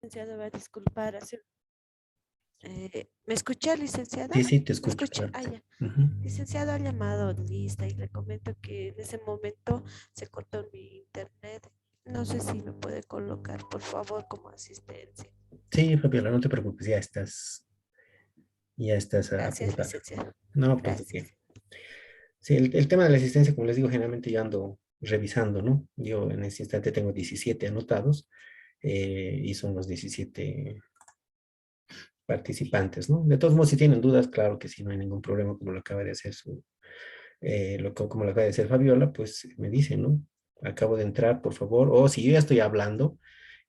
Licenciado, va a disculpar. ¿Me escucha, licenciado? Sí, sí, te ¿Me escucho, escucha? claro. Ah, ya. Ujú. Licenciado ha llamado lista y le comento que en ese momento se cortó mi internet. No sé si me puede colocar, por favor, como asistencia. Sí, Fabiola, no te preocupes, ya estás Gracias, apuntada. licenciado. No, pues de qué. Gracias. Sí, el tema de la asistencia, como les digo, generalmente yo ando revisando, ¿no? Yo en este instante tengo 17 anotados y son los 17 participantes, ¿no? De todos modos, si tienen dudas, claro que sí, no hay ningún problema, como lo acaba de hacer como lo acaba de hacer Fabiola, pues me dicen, ¿no? Acabo de entrar, por favor, o si yo ya estoy hablando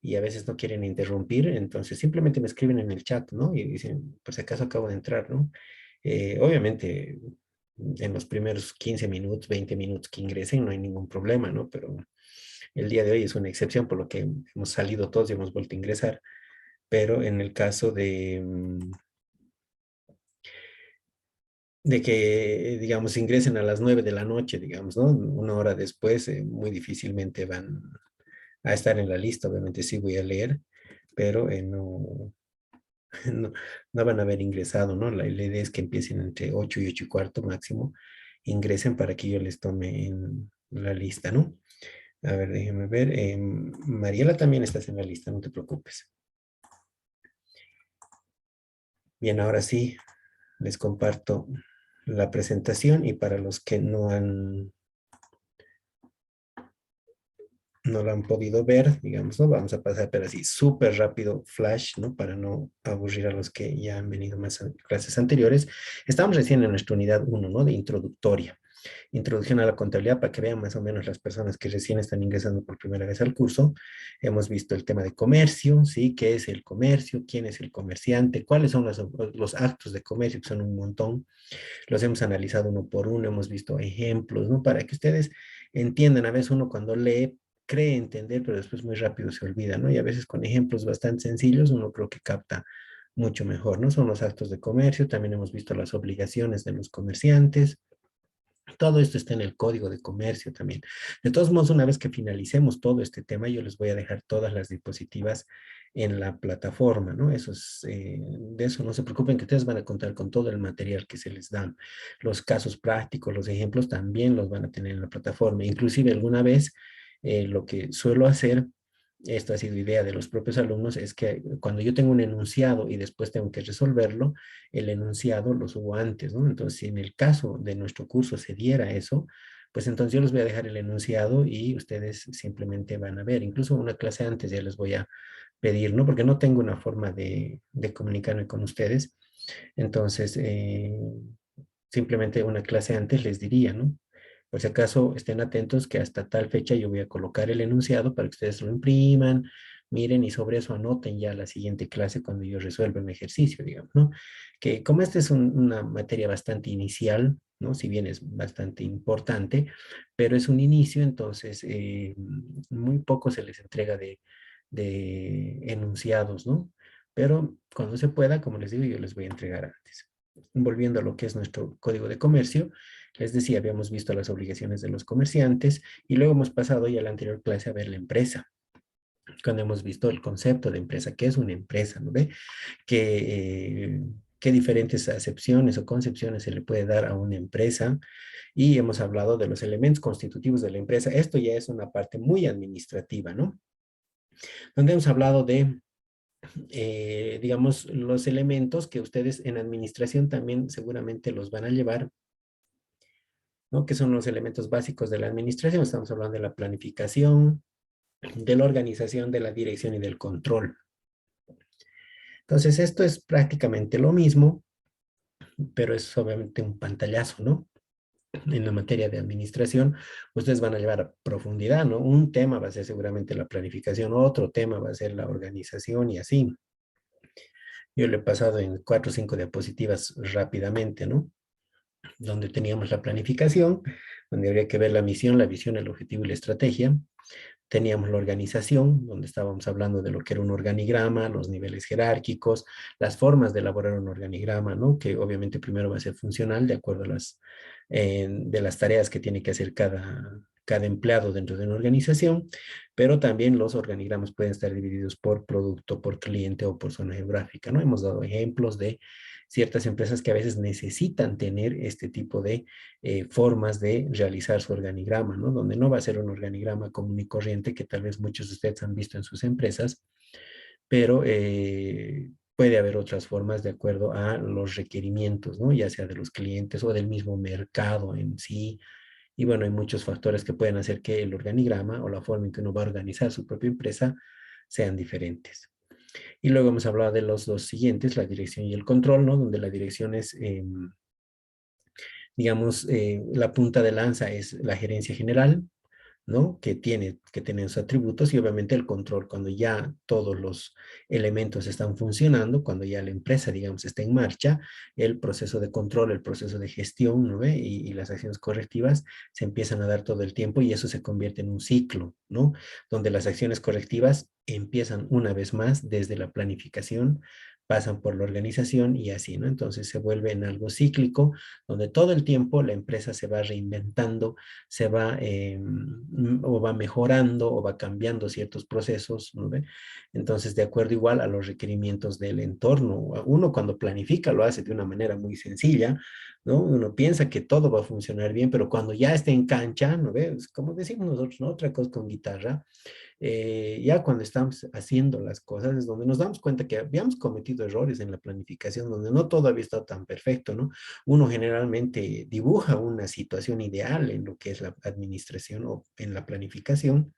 y a veces no quieren interrumpir, entonces simplemente me escriben en el chat, ¿no? Y dicen, por si acaso acabo de entrar, ¿no? Obviamente, en los primeros 15 minutos, 20 minutos que ingresen, no hay ningún problema, ¿no? Pero el día de hoy es una excepción, por lo que hemos salido todos y hemos vuelto a ingresar. Pero en el caso de que, digamos, ingresen a las 9 de la noche, digamos, ¿no? Una hora después, muy difícilmente van a estar en la lista. Obviamente sí voy a leer, pero no, no, no van a haber ingresado, ¿no? La idea es que empiecen entre 8 y 8 y cuarto máximo, ingresen para que yo les tome en la lista, ¿no? A ver, déjenme ver. Mariela, también estás en la lista, no te preocupes. Bien, ahora sí, les comparto la presentación y para los que no lo han podido ver, digamos, ¿no? Vamos a pasar, pero así súper rápido, flash, ¿no? Para no aburrir a los que ya han venido más a clases anteriores. Estamos recién en nuestra unidad uno, ¿no? De introductoria. Introducción a la contabilidad para que vean más o menos las personas que recién están ingresando por primera vez al curso. Hemos visto el tema de comercio, ¿sí? ¿Qué es el comercio? ¿Quién es el comerciante? ¿Cuáles son los actos de comercio? Que son un montón. Los hemos analizado uno por uno, hemos visto ejemplos, ¿no? Para que ustedes entiendan, a veces uno cuando lee cree entender, pero después muy rápido se olvida, ¿no? Y a veces con ejemplos bastante sencillos uno creo que capta mucho mejor, ¿no? Son los actos de comercio, también hemos visto las obligaciones de los comerciantes, todo esto está en el código de comercio también. De todos modos, una vez que finalicemos todo este tema, yo les voy a dejar todas las diapositivas en la plataforma, ¿no? De eso no se preocupen, que ustedes van a contar con todo el material que se les da. Los casos prácticos, los ejemplos también los van a tener en la plataforma. Inclusive alguna vez lo que suelo hacer, esto ha sido idea de los propios alumnos, es que cuando yo tengo un enunciado y después tengo que resolverlo, el enunciado lo subo antes, ¿no? Entonces, si en el caso de nuestro curso se diera eso, pues entonces yo les voy a dejar el enunciado y ustedes simplemente van a ver. Incluso una clase antes ya les voy a pedir, ¿no? Porque no tengo una forma de comunicarme con ustedes. Entonces, simplemente una clase antes les diría, ¿no? Por si acaso estén atentos que hasta tal fecha yo voy a colocar el enunciado para que ustedes lo impriman, miren y sobre eso anoten ya la siguiente clase cuando yo resuelva un ejercicio, digamos, ¿no? Que como esta es una materia bastante inicial, ¿no? Si bien es bastante importante, pero es un inicio, entonces muy poco se les entrega de enunciados, ¿no? Pero cuando se pueda, como les digo, yo les voy a entregar antes. Volviendo a lo que es nuestro código de comercio, les decía, habíamos visto las obligaciones de los comerciantes y luego hemos pasado ya a la anterior clase a ver la empresa, cuando hemos visto el concepto de empresa, qué es una empresa, ¿no ve? Qué diferentes acepciones o concepciones se le puede dar a una empresa y hemos hablado de los elementos constitutivos de la empresa. Esto ya es una parte muy administrativa, ¿no? Donde hemos hablado de digamos, los elementos que ustedes en administración también seguramente los van a llevar, ¿no? Que son los elementos básicos de la administración. Estamos hablando de la planificación, de la organización, de la dirección y del control. Entonces, esto es prácticamente lo mismo, pero es obviamente un pantallazo, ¿no? En la materia de administración, ustedes van a llevar a profundidad, ¿no? Un tema va a ser seguramente la planificación, otro tema va a ser la organización y así. Yo le he pasado en 4 o 5 diapositivas rápidamente, ¿no? Donde teníamos la planificación, donde habría que ver la misión, la visión, el objetivo y la estrategia. Teníamos la organización, donde estábamos hablando de lo que era un organigrama, los niveles jerárquicos, las formas de elaborar un organigrama, ¿no? Que obviamente primero va a ser funcional de acuerdo a de las tareas que tiene que hacer cada empleado dentro de una organización, pero también los organigramas pueden estar divididos por producto, por cliente o por zona geográfica, ¿no? Hemos dado ejemplos de ciertas empresas que a veces necesitan tener este tipo de formas de realizar su organigrama, ¿no? Donde no va a ser un organigrama común y corriente que tal vez muchos de ustedes han visto en sus empresas, pero puede haber otras formas de acuerdo a los requerimientos, ¿no? Ya sea de los clientes o del mismo mercado en sí. Y bueno, hay muchos factores que pueden hacer que el organigrama o la forma en que uno va a organizar su propia empresa sean diferentes. Y luego hemos hablado de los dos siguientes, la dirección y el control, ¿no? Donde la dirección es, digamos, la punta de lanza es la gerencia general, ¿no? Que tiene que tener sus atributos y obviamente el control cuando ya todos los elementos están funcionando, cuando ya la empresa, digamos, está en marcha, el proceso de control, el proceso de gestión, ¿no ve? Y las acciones correctivas se empiezan a dar todo el tiempo y eso se convierte en un ciclo, ¿no? Donde las acciones correctivas empiezan una vez más desde la planificación, pasan por la organización y así, ¿no? Entonces se vuelve en algo cíclico, donde todo el tiempo la empresa se va reinventando, se va o va mejorando o va cambiando ciertos procesos, ¿no ve? Entonces, de acuerdo igual a los requerimientos del entorno. Uno cuando planifica lo hace de una manera muy sencilla, ¿no? Uno piensa que todo va a funcionar bien, pero cuando ya está en cancha, ¿no ve? Es como decimos nosotros, ¿no? Otra cosa con guitarra, ya cuando estamos haciendo las cosas es donde nos damos cuenta que habíamos cometido errores en la planificación, donde no todo había estado tan perfecto, ¿no? Uno generalmente dibuja una situación ideal en lo que es la administración o en la planificación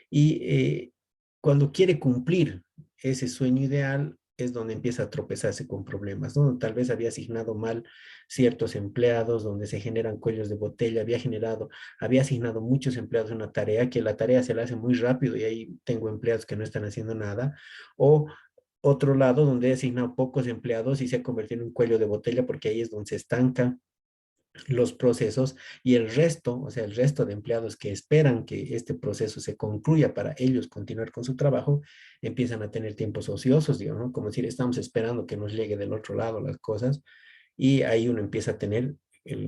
y cuando quiere cumplir ese sueño ideal es donde empieza a tropezarse con problemas, ¿no? Tal vez había asignado mal ciertos empleados, donde se generan cuellos de botella, había asignado muchos empleados a una tarea, que la tarea se la hace muy rápido y ahí tengo empleados que no están haciendo nada, o otro lado donde he asignado pocos empleados y se ha convertido en un cuello de botella porque ahí es donde se estanca los procesos y el resto, o sea, el resto de empleados que esperan que este proceso se concluya para ellos continuar con su trabajo, empiezan a tener tiempos ociosos, digamos, ¿no? Como decir, estamos esperando que nos llegue del otro lado las cosas y ahí uno empieza a tener,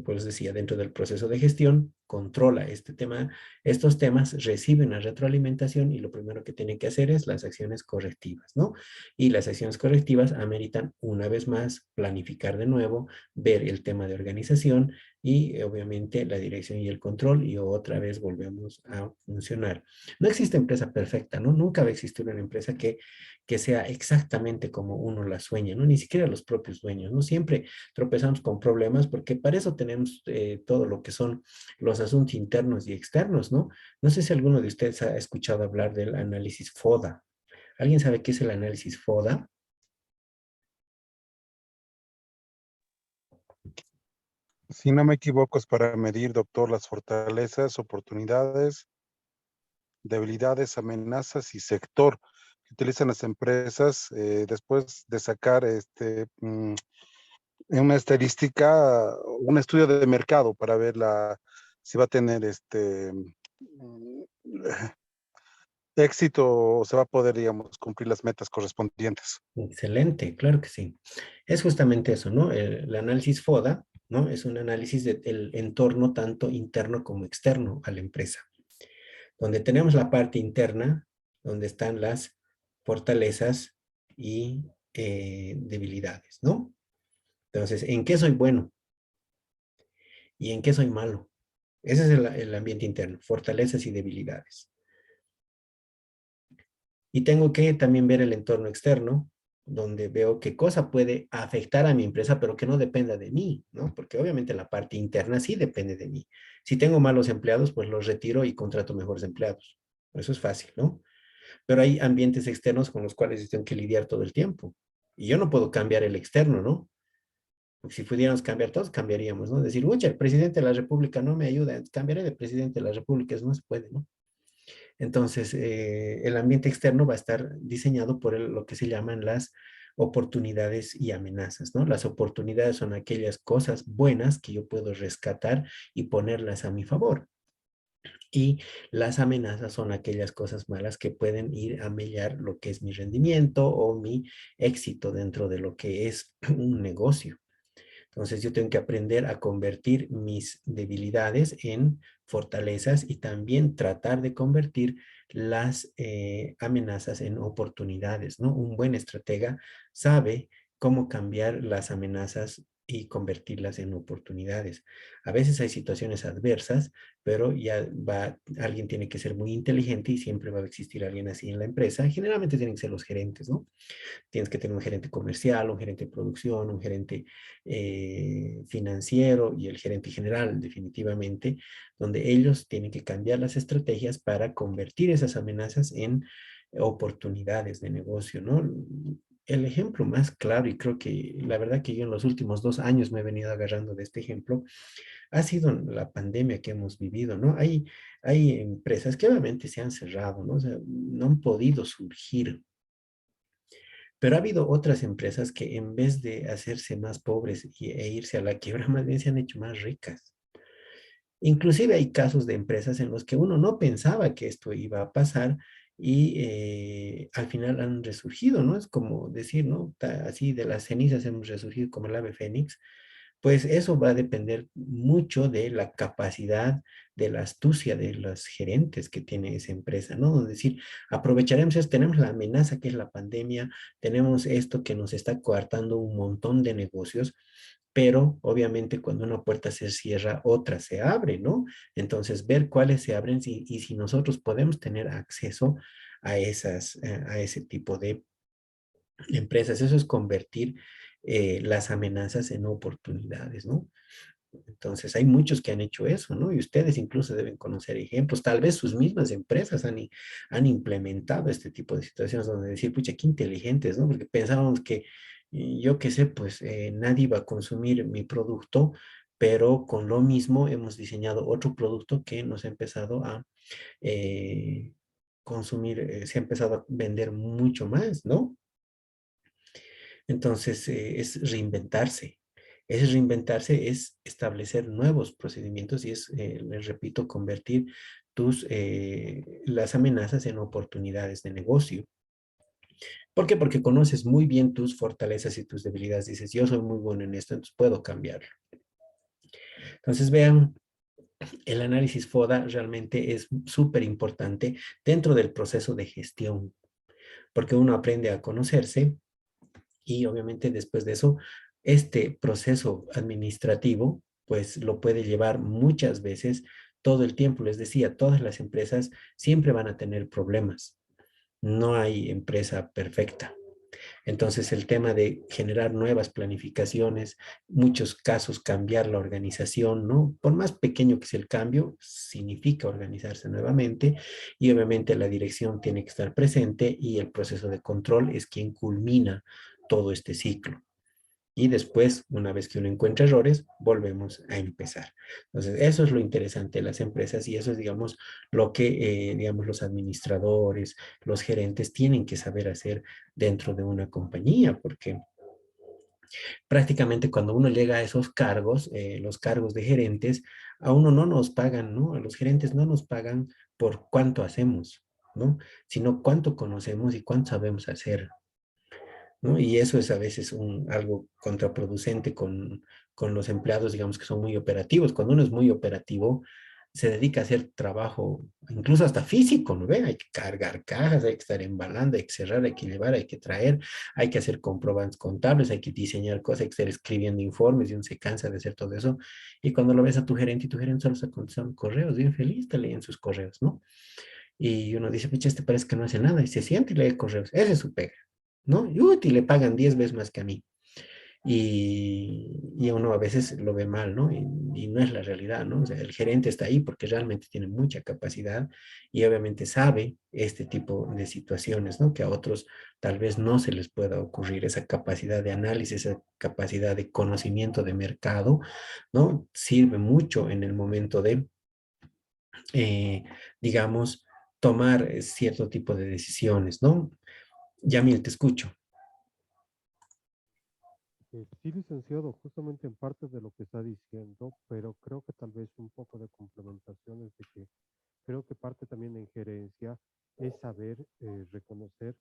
pues decía, dentro del proceso de gestión, controla este tema, estos temas, recibe una retroalimentación y lo primero que tiene que hacer es las acciones correctivas, ¿no? Y las acciones correctivas ameritan una vez más planificar de nuevo, ver el tema de organización y obviamente la dirección y el control y otra vez volvemos a funcionar. No existe empresa perfecta, ¿no? Nunca va a existir una empresa que sea exactamente como uno la sueña, ¿no? Ni siquiera los propios dueños, ¿no? Siempre tropezamos con problemas porque para eso tenemos todo lo que son los asuntos internos y externos, ¿no? No sé si alguno de ustedes ha escuchado hablar del análisis FODA. ¿Alguien sabe qué es el análisis FODA? Si no me equivoco, es para medir, doctor, las fortalezas, oportunidades, debilidades, amenazas y sector que utilizan las empresas después de sacar en una estadística, un estudio de mercado para ver si va a tener mm, éxito o se va a poder, digamos, cumplir las metas correspondientes. Excelente, claro que sí. Es justamente eso, ¿no? El análisis FODA, ¿no? Es un análisis del entorno tanto interno como externo a la empresa, donde tenemos la parte interna, donde están las fortalezas y debilidades, ¿no? Entonces, ¿en qué soy bueno y en qué soy malo? Ese es el ambiente interno, fortalezas y debilidades. Y tengo que también ver el entorno externo, donde veo qué cosa puede afectar a mi empresa, pero que no dependa de mí, ¿no? Porque obviamente la parte interna sí depende de mí. Si tengo malos empleados, pues los retiro y contrato mejores empleados. Eso es fácil, ¿no? Pero hay ambientes externos con los cuales tengo que lidiar todo el tiempo. Y yo no puedo cambiar el externo, ¿no? Porque si pudiéramos cambiar todos, cambiaríamos, ¿no? Decir, oye, el presidente de la República no me ayuda, cambiaré de presidente de la República, eso no se puede, ¿no? Entonces, el ambiente externo va a estar diseñado por lo que se llaman las oportunidades y amenazas, ¿no? Las oportunidades son aquellas cosas buenas que yo puedo rescatar y ponerlas a mi favor. Y las amenazas son aquellas cosas malas que pueden ir a mellar lo que es mi rendimiento o mi éxito dentro de lo que es un negocio. Entonces yo tengo que aprender a convertir mis debilidades en fortalezas y también tratar de convertir las amenazas en oportunidades, ¿no? Un buen estratega sabe cómo cambiar las amenazas y convertirlas en oportunidades. A veces hay situaciones adversas, pero alguien tiene que ser muy inteligente y siempre va a existir alguien así en la empresa. Generalmente tienen que ser los gerentes, ¿no? Tienes que tener un gerente comercial, un gerente de producción, un gerente financiero y el gerente general, definitivamente, donde ellos tienen que cambiar las estrategias para convertir esas amenazas en oportunidades de negocio, ¿no? El ejemplo más claro, y creo que la verdad que yo en los últimos 2 años me he venido agarrando de este ejemplo, ha sido la pandemia que hemos vivido, ¿no? Hay empresas que obviamente se han cerrado, ¿no? O sea, no han podido surgir, pero ha habido otras empresas que en vez de hacerse más pobres e irse a la quiebra, más bien se han hecho más ricas. Inclusive hay casos de empresas en los que uno no pensaba que esto iba a pasar y al final han resurgido, ¿no? Es como decir, ¿no? Así de las cenizas hemos resurgido como el ave fénix. Pues eso va a depender mucho de la capacidad, de la astucia de los gerentes que tiene esa empresa, ¿no? Es decir, aprovecharemos eso, tenemos la amenaza que es la pandemia, tenemos esto que nos está coartando un montón de negocios, pero obviamente cuando una puerta se cierra, otra se abre, ¿no? Entonces, ver cuáles se abren y si nosotros podemos tener acceso a ese tipo de empresas. Eso es convertir las amenazas en oportunidades, ¿no? Entonces, hay muchos que han hecho eso, ¿no? Y ustedes incluso deben conocer ejemplos. Tal vez sus mismas empresas han implementado este tipo de situaciones donde decir, pucha, qué inteligentes, ¿no? Porque pensábamos que, yo qué sé, pues nadie iba a consumir mi producto, pero con lo mismo hemos diseñado otro producto que nos ha empezado a eh, consumir, se ha empezado a vender mucho más, ¿no? Entonces, es reinventarse. Ese reinventarse es establecer nuevos procedimientos y es, les repito, convertir las amenazas en oportunidades de negocio. ¿Por qué? Porque conoces muy bien tus fortalezas y tus debilidades. Dices, yo soy muy bueno en esto, entonces puedo cambiarlo. Entonces, vean, el análisis FODA realmente es súper importante dentro del proceso de gestión, porque uno aprende a conocerse y obviamente después de eso, este proceso administrativo, pues lo puede llevar muchas veces todo el tiempo. Les decía, todas las empresas siempre van a tener problemas. No hay empresa perfecta. Entonces, el tema de generar nuevas planificaciones, muchos casos cambiar la organización, ¿no? Por más pequeño que sea el cambio, significa organizarse nuevamente y obviamente la dirección tiene que estar presente y el proceso de control es quien culmina todo este ciclo. Y después, una vez que uno encuentra errores, volvemos a empezar. Entonces, eso es lo interesante de las empresas y eso es, digamos, lo que, digamos, los administradores, los gerentes tienen que saber hacer dentro de una compañía, porque prácticamente cuando uno llega a esos cargos, los cargos de gerentes, a uno no nos pagan, ¿no? A los gerentes no nos pagan por cuánto hacemos, ¿no? Sino cuánto conocemos y cuánto sabemos hacer. ¿No? Y eso es a veces algo contraproducente con los empleados, digamos, que son muy operativos. Cuando uno es muy operativo, se dedica a hacer trabajo, incluso hasta físico, ¿no ve? Hay que cargar cajas, hay que estar embalando, hay que cerrar, hay que llevar, hay que traer, hay que hacer comprobantes contables, hay que diseñar cosas, hay que estar escribiendo informes y uno se cansa de hacer todo eso. Y cuando lo ves a tu gerente y tu gerente solo está contestando correos, bien feliz, te leen sus correos, ¿no? Y uno dice, pucha, este parece que no hace nada, y se siente y lee correos. Ese es su pega, ¿no? Y le pagan 10 veces más que a mí. Y uno a veces lo ve mal, ¿no? Y no es la realidad, ¿no? O sea, el gerente está ahí porque realmente tiene mucha capacidad y obviamente sabe este tipo de situaciones, ¿no? Que a otros tal vez no se les pueda ocurrir esa capacidad de análisis, esa capacidad de conocimiento de mercado, ¿no? Sirve mucho en el momento de, eh, digamos, tomar cierto tipo de decisiones, ¿no? Yamil, te escucho. Sí, licenciado, justamente en parte de lo que está diciendo, pero creo que tal vez un poco de complementación es de que creo que parte también en gerencia es saber reconocer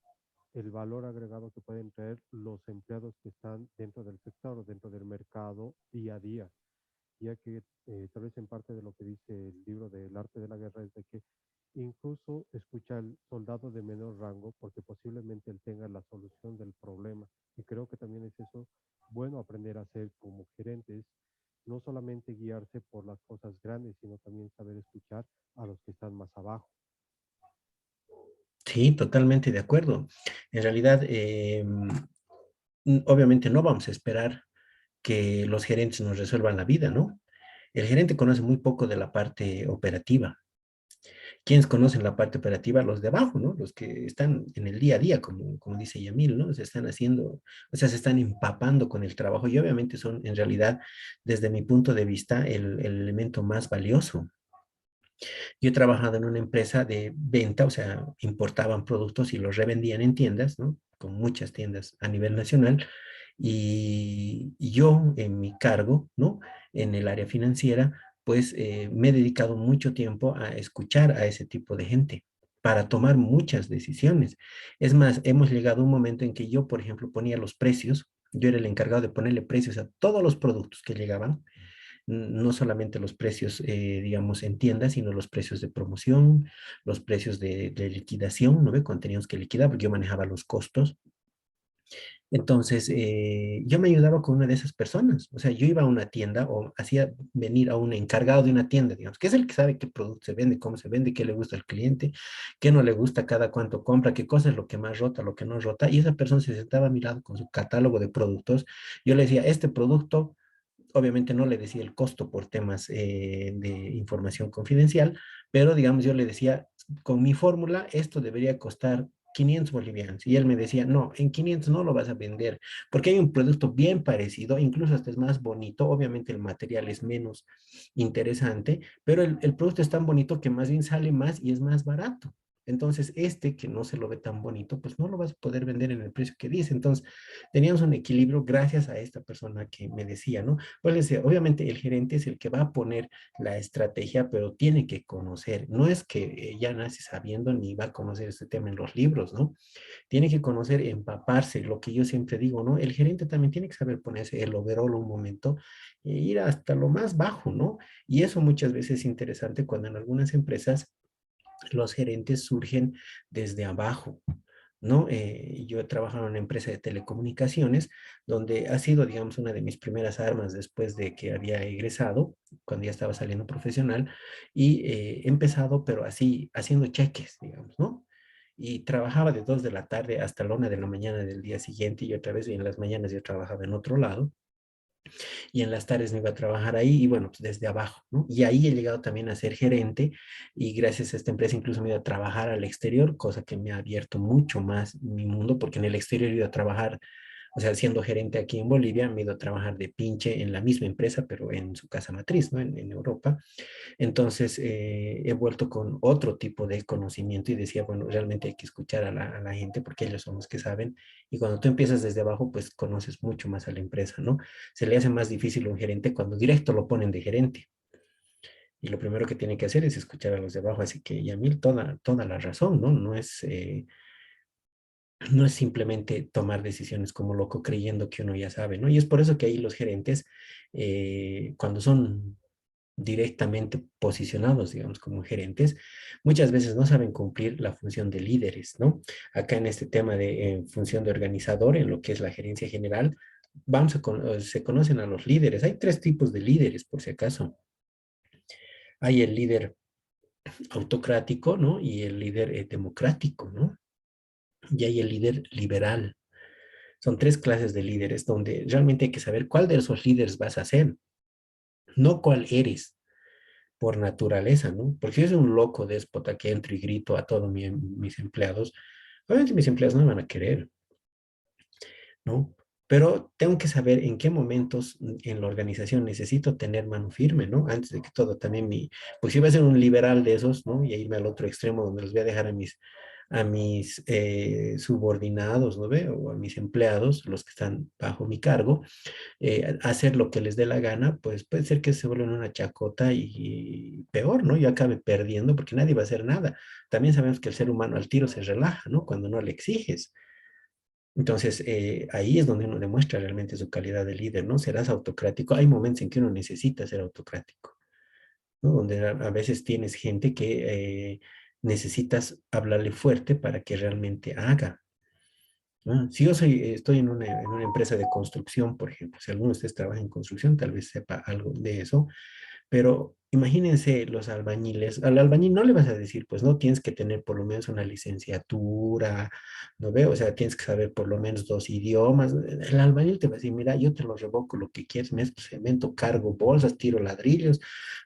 el valor agregado que pueden traer los empleados que están dentro del sector o dentro del mercado día a día. ya que tal vez en parte de lo que dice el libro del arte de la guerra es de que incluso escucha al soldado de menor rango porque posiblemente él tenga la solución del problema. Y creo que también es eso bueno aprender a hacer como gerentes, no solamente guiarse por las cosas grandes, sino también saber escuchar a los que están más abajo. Sí, totalmente de acuerdo. En realidad, obviamente no vamos a esperar que los gerentes nos resuelvan la vida, ¿no? El gerente conoce muy poco de la parte operativa. ¿Quiénes conocen la parte operativa? Los de abajo, ¿no? Los que están en el día a día, como dice Yamil, ¿no? Se están haciendo, o sea, se están empapando con el trabajo y obviamente son, en realidad, desde mi punto de vista, el elemento más valioso. Yo he trabajado en una empresa de venta, o sea, importaban productos y los revendían en tiendas, ¿no? Con muchas tiendas a nivel nacional. Y yo, en mi cargo, ¿no? En el área financiera, pues me he dedicado mucho tiempo a escuchar a ese tipo de gente para tomar muchas decisiones. Es más, hemos llegado a un momento en que yo, por ejemplo, ponía los precios, yo era el encargado de ponerle precios a todos los productos que llegaban, no solamente los precios, digamos, en tiendas, sino los precios de promoción, los precios de liquidación, ¿no ve? Cuando teníamos que liquidar, porque yo manejaba los costos. Entonces, yo me ayudaba con una de esas personas. O sea, yo iba a una tienda o hacía venir a un encargado de una tienda, digamos, que es el que sabe qué producto se vende, cómo se vende, qué le gusta al cliente, qué no le gusta, cada cuánto compra, qué cosa es lo que más rota, lo que no rota. Y esa persona se sentaba a mi lado con su catálogo de productos. Yo le decía, este producto obviamente no le decía el costo por temas de información confidencial, pero digamos yo le decía, con mi fórmula esto debería costar 500 bolivianos. Y él me decía, no, en 500 no lo vas a vender, porque hay un producto bien parecido, incluso hasta es más bonito, obviamente el material es menos interesante, pero el producto es tan bonito que más bien sale más y es más barato. Entonces, este que no se lo ve tan bonito, pues no lo vas a poder vender en el precio que dice. Entonces, teníamos un equilibrio gracias a esta persona que me decía, ¿no? Pues les decía, obviamente el gerente es el que va a poner la estrategia, pero tiene que conocer. No es que ya nace sabiendo ni va a conocer este tema en los libros, ¿no? Tiene que conocer, empaparse, lo que yo siempre digo, ¿no? El gerente también tiene que saber ponerse el overall un momento e ir hasta lo más bajo, ¿no? Y eso muchas veces es interesante cuando en algunas empresas los gerentes surgen desde abajo, ¿no? Yo he trabajado en una empresa de telecomunicaciones donde ha sido, digamos, una de mis primeras armas después de que había egresado, cuando ya estaba saliendo profesional, y he empezado, pero así, haciendo cheques, digamos, ¿no? Y trabajaba de 2 de la tarde hasta la 1 de la mañana del día siguiente y otra vez y en las mañanas yo trabajaba en otro lado y en las tardes me iba a trabajar ahí y bueno, pues desde abajo, ¿no? Y ahí he llegado también a ser gerente y gracias a esta empresa incluso me he ido a trabajar al exterior, cosa que me ha abierto mucho más mi mundo porque en el exterior he ido a trabajar, o sea, siendo gerente aquí en Bolivia, me he ido a trabajar de pinche en la misma empresa, pero en su casa matriz, ¿no? En Europa. Entonces, he vuelto con otro tipo de conocimiento y decía, bueno, realmente hay que escuchar a la gente porque ellos son los que saben. Y cuando tú empiezas desde abajo, pues conoces mucho más a la empresa, ¿no? Se le hace más difícil a un gerente cuando directo lo ponen de gerente. Y lo primero que tiene que hacer es escuchar a los de abajo. Así que Yamil, toda la razón, ¿no? No es simplemente tomar decisiones como loco creyendo que uno ya sabe, ¿no? Y es por eso que ahí los gerentes, cuando son directamente posicionados, digamos, como gerentes, muchas veces no saben cumplir la función de líderes, ¿no? Acá en este tema de función de organizador, en lo que es la gerencia general, se conocen a los líderes. Hay 3 tipos de líderes, por si acaso. Hay el líder autocrático, ¿no? Y el líder democrático, ¿no? Y hay el líder liberal. Son 3 clases de líderes donde realmente hay que saber cuál de esos líderes vas a ser, no cuál eres por naturaleza, ¿no? Porque si es un loco déspota que entro y grito a todos mis empleados, obviamente mis empleados no me van a querer, ¿no? Pero tengo que saber en qué momentos en la organización necesito tener mano firme, ¿no? Antes de que todo también pues si voy a ser un liberal de esos, ¿no? Y a irme al otro extremo donde los voy a dejar a mis subordinados, ¿no ve? O a mis empleados, los que están bajo mi cargo, hacer lo que les dé la gana, pues puede ser que se vuelvan una chacota y peor, ¿no? Yo acabe perdiendo porque nadie va a hacer nada. También sabemos que el ser humano al tiro se relaja, ¿no? Cuando no le exiges. Entonces, ahí es donde uno demuestra realmente su calidad de líder, ¿no? Serás autocrático. Hay momentos en que uno necesita ser autocrático, ¿no? Donde a veces tienes gente que necesitas hablarle fuerte para que realmente haga, ¿no? Si yo estoy en una empresa de construcción, por ejemplo, si alguno de ustedes trabaja en construcción, tal vez sepa algo de eso, pero imagínense los albañiles. Al albañil no le vas a decir, pues no tienes que tener por lo menos una licenciatura, ¿no ve? O sea, tienes que saber por lo menos 2 idiomas. El albañil te va a decir, mira, yo te lo revoco lo que quieres, mezclo cemento, cargo bolsas, tiro ladrillos,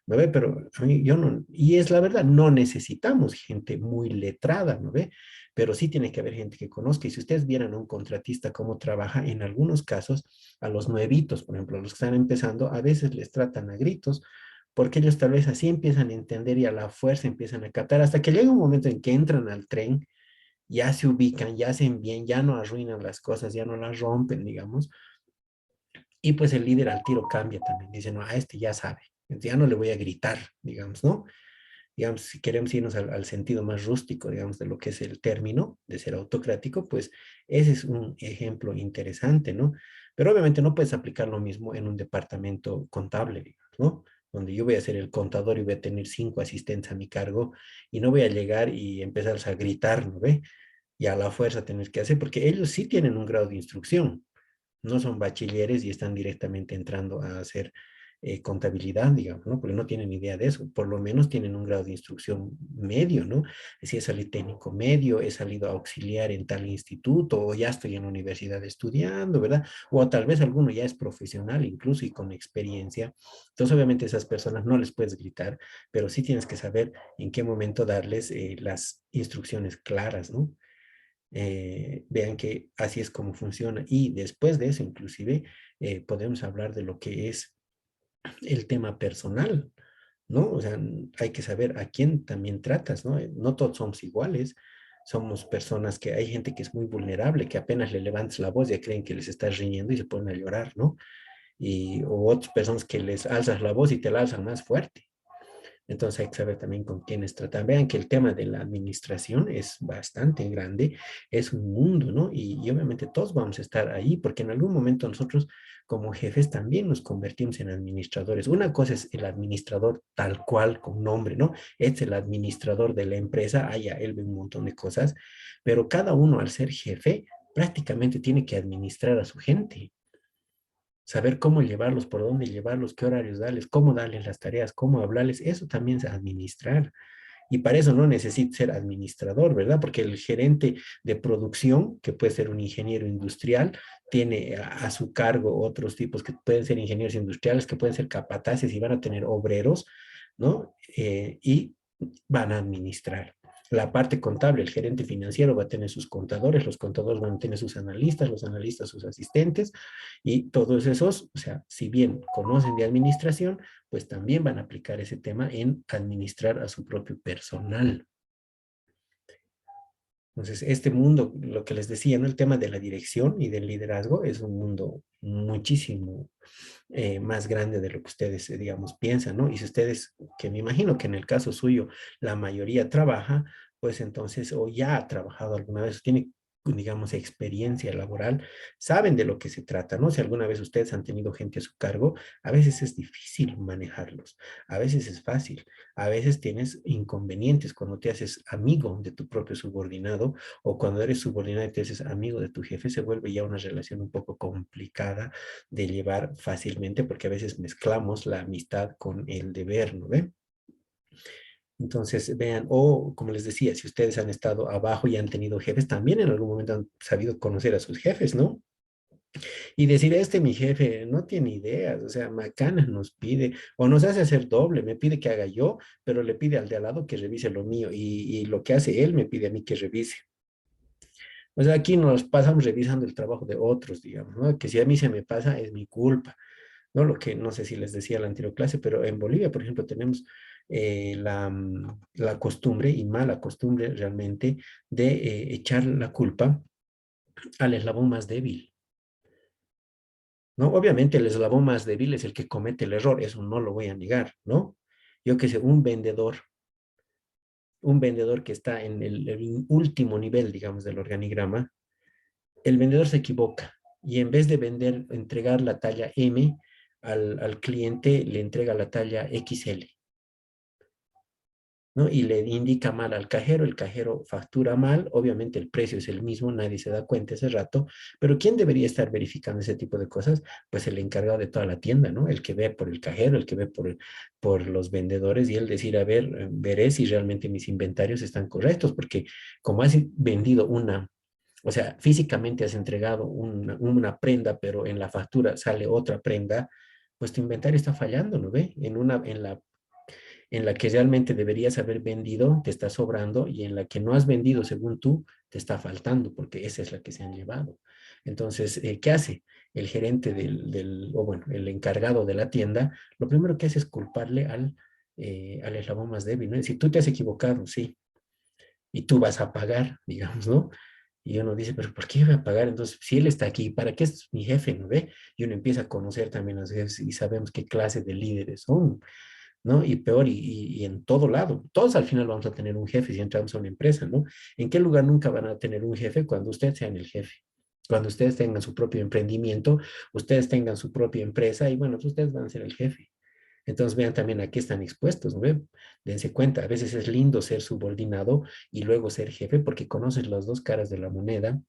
¿no ve? Pero a mí yo no, y es la verdad, no necesitamos gente muy letrada, ¿no ve? Pero sí tiene que haber gente que conozca. Y si ustedes vieran a un contratista cómo trabaja, en algunos casos, a los nuevitos, por ejemplo, a los que están empezando, a veces les tratan a gritos porque ellos tal vez así empiezan a entender y a la fuerza empiezan a captar, hasta que llega un momento en que entran al tren, ya se ubican, ya hacen bien, ya no arruinan las cosas, ya no las rompen, digamos, y pues el líder al tiro cambia también, dice, no, a este ya sabe, ya no le voy a gritar, digamos, ¿no? Digamos, si queremos irnos al sentido más rústico, digamos, de lo que es el término de ser autocrático, pues ese es un ejemplo interesante, ¿no? Pero obviamente no puedes aplicar lo mismo en un departamento contable, digamos, ¿no? Donde yo voy a ser el contador y voy a tener 5 asistentes a mi cargo y no voy a llegar y empezar a gritar, ¿no ve? Y a la fuerza tener que hacer, porque ellos sí tienen un grado de instrucción, no son bachilleres y están directamente entrando a hacer contabilidad, digamos, ¿no? Porque no tienen idea de eso, por lo menos tienen un grado de instrucción medio, ¿no? Si he salido técnico medio, he salido auxiliar en tal instituto, o ya estoy en la universidad estudiando, ¿verdad? O tal vez alguno ya es profesional incluso y con experiencia. Entonces, obviamente, esas personas no les puedes gritar, pero sí tienes que saber en qué momento darles las instrucciones claras, ¿no? Vean que así es como funciona. Y después de eso, inclusive, podemos hablar de lo que es el tema personal, ¿no? O sea, hay que saber a quién también tratas, ¿no? No todos somos iguales. Somos personas que hay gente que es muy vulnerable, que apenas le levantas la voz ya creen que les estás riñendo y se ponen a llorar, ¿no? O otras personas que les alzas la voz y te la alzan más fuerte. Entonces hay que saber también con quiénes tratar. Vean que el tema de la administración es bastante grande, es un mundo, ¿no? Y obviamente todos vamos a estar ahí porque en algún momento nosotros como jefes también nos convertimos en administradores. Una cosa es el administrador tal cual, con nombre, ¿no? Es el administrador de la empresa, allá él ve un montón de cosas, pero cada uno al ser jefe prácticamente tiene que administrar a su gente, saber cómo llevarlos, por dónde llevarlos, qué horarios darles, cómo darles las tareas, cómo hablarles, eso también es administrar. Y para eso no necesita ser administrador, ¿verdad? Porque el gerente de producción, que puede ser un ingeniero industrial, tiene a su cargo otros tipos que pueden ser ingenieros industriales, que pueden ser capataces y van a tener obreros, ¿no? Y van a administrar. La parte contable, el gerente financiero va a tener sus contadores, los contadores van a tener sus analistas, los analistas sus asistentes y todos esos, o sea, si bien conocen de administración, pues también van a aplicar ese tema en administrar a su propio personal. Entonces, este mundo, lo que les decía, ¿no? El tema de la dirección y del liderazgo es un mundo muchísimo más grande de lo que ustedes, digamos, piensan, ¿no? Y si ustedes, que me imagino que en el caso suyo la mayoría trabaja, pues entonces, o ya ha trabajado alguna vez, tiene, digamos, experiencia laboral, saben de lo que se trata, ¿no? Si alguna vez ustedes han tenido gente a su cargo, a veces es difícil manejarlos, a veces es fácil, a veces tienes inconvenientes cuando te haces amigo de tu propio subordinado o cuando eres subordinado y te haces amigo de tu jefe, se vuelve ya una relación un poco complicada de llevar fácilmente porque a veces mezclamos la amistad con el deber, ¿no ve? Entonces, vean, o como les decía, si ustedes han estado abajo y han tenido jefes, también en algún momento han sabido conocer a sus jefes, ¿no? Y decir, este mi jefe no tiene ideas, o sea, macana nos pide, o nos hace hacer doble, me pide que haga yo, pero le pide al de al lado que revise lo mío, y lo que hace él me pide a mí que revise. O sea, aquí nos pasamos revisando el trabajo de otros, digamos, ¿no? Que si a mí se me pasa, es mi culpa. ¿No? Lo que no sé si les decía en la anterior clase, pero en Bolivia, por ejemplo, tenemos la costumbre, y mala costumbre realmente, de echar la culpa al eslabón más débil, ¿no? Obviamente el eslabón más débil es el que comete el error, eso no lo voy a negar, ¿no? Yo que sé, un vendedor que está en el último nivel, digamos, del organigrama, el vendedor se equivoca y en vez de vender, entregar la talla M al cliente, le entrega la talla XL, ¿no? Y le indica mal al cajero, el cajero factura mal, obviamente el precio es el mismo, nadie se da cuenta ese rato, pero ¿quién debería estar verificando ese tipo de cosas? Pues el encargado de toda la tienda, ¿no? El que ve por el cajero, el que ve por los vendedores y él decir, a ver, veré si realmente mis inventarios están correctos, porque como has vendido o sea, físicamente has entregado una prenda, pero en la factura sale otra prenda, pues tu inventario está fallando, ¿no ve? En la que realmente deberías haber vendido, te está sobrando, y en la que no has vendido según tú, te está faltando, porque esa es la que se han llevado. Entonces, ¿qué hace? El gerente o bueno, el encargado de la tienda, lo primero que hace es culparle al eslabón más débil, ¿no? Es decir, tú te has equivocado, sí, y tú vas a pagar, digamos, ¿no? Y uno dice, pero ¿por qué voy a pagar? Entonces, si él está aquí, ¿para qué es mi jefe, no ve? Y uno empieza a conocer también a los jefes y sabemos qué clase de líderes son, ¿no? Y peor, y en todo lado. Todos al final vamos a tener un jefe si entramos a una empresa, ¿no? ¿En qué lugar nunca van a tener un jefe? Cuando ustedes sean el jefe. Cuando ustedes tengan su propio emprendimiento, ustedes tengan su propia empresa y bueno, pues ustedes van a ser el jefe. Entonces vean también a qué están expuestos, ¿no ven? Dense cuenta, a veces es lindo ser subordinado y luego ser jefe porque conoces las dos caras de la moneda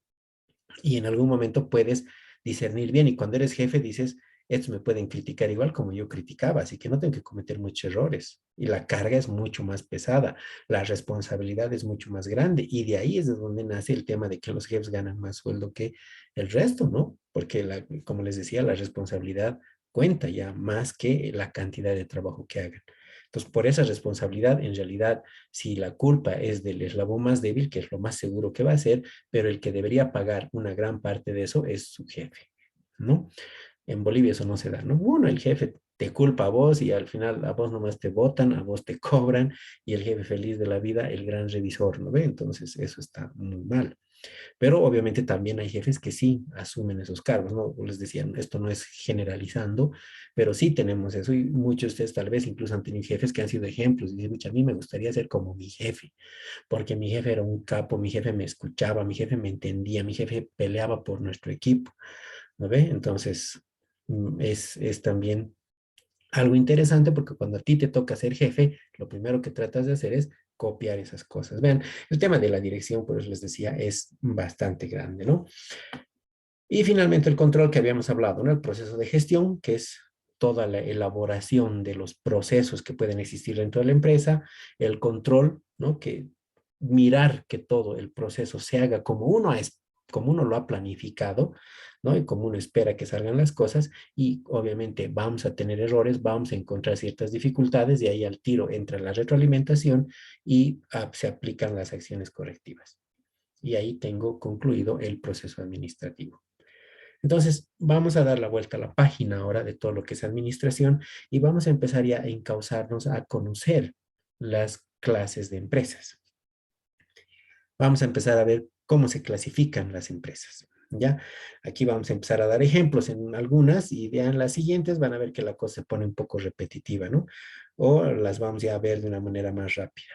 y en algún momento puedes discernir bien. Y cuando eres jefe dices, estos me pueden criticar igual como yo criticaba, así que no tengo que cometer muchos errores. Y la carga es mucho más pesada, la responsabilidad es mucho más grande. Y de ahí es de donde nace el tema de que los jefes ganan más sueldo que el resto, ¿no? Porque, como les decía, la responsabilidad cuenta ya más que la cantidad de trabajo que hagan. Entonces, por esa responsabilidad, en realidad, si la culpa es del eslabón más débil, que es lo más seguro que va a ser, pero el que debería pagar una gran parte de eso es su jefe, ¿no? En Bolivia eso no se da, ¿no? Bueno, el jefe te culpa a vos y al final a vos nomás te votan, a vos te cobran y el jefe feliz de la vida, el gran revisor, ¿no ve? Entonces eso está muy mal. Pero obviamente también hay jefes que sí asumen esos cargos, ¿no? Les decía, esto no es generalizando, pero sí tenemos eso y muchos de ustedes tal vez incluso han tenido jefes que han sido ejemplos y dicen, a mí me gustaría ser como mi jefe, porque mi jefe era un capo, mi jefe me escuchaba, mi jefe me entendía, mi jefe peleaba por nuestro equipo, ¿no ve? Entonces, es también algo interesante porque cuando a ti te toca ser jefe, lo primero que tratas de hacer es copiar esas cosas. Vean, el tema de la dirección, por eso les decía, es bastante grande, ¿no? Y finalmente el control que habíamos hablado, ¿no? El proceso de gestión, que es toda la elaboración de los procesos que pueden existir dentro de la empresa, el control, ¿no? Que mirar que todo el proceso se haga como uno lo ha planificado, ¿no? Y como uno espera que salgan las cosas, y obviamente vamos a tener errores, vamos a encontrar ciertas dificultades, y ahí al tiro entra la retroalimentación y se aplican las acciones correctivas. Y ahí tengo concluido el proceso administrativo. Entonces, vamos a dar la vuelta a la página ahora de todo lo que es administración y vamos a empezar ya a encauzarnos a conocer las clases de empresas. Vamos a empezar a ver cómo se clasifican las empresas. ¿Ya? Aquí vamos a empezar a dar ejemplos en algunas y vean las siguientes, van a ver que la cosa se pone un poco repetitiva, ¿no? O las vamos ya a ver de una manera más rápida.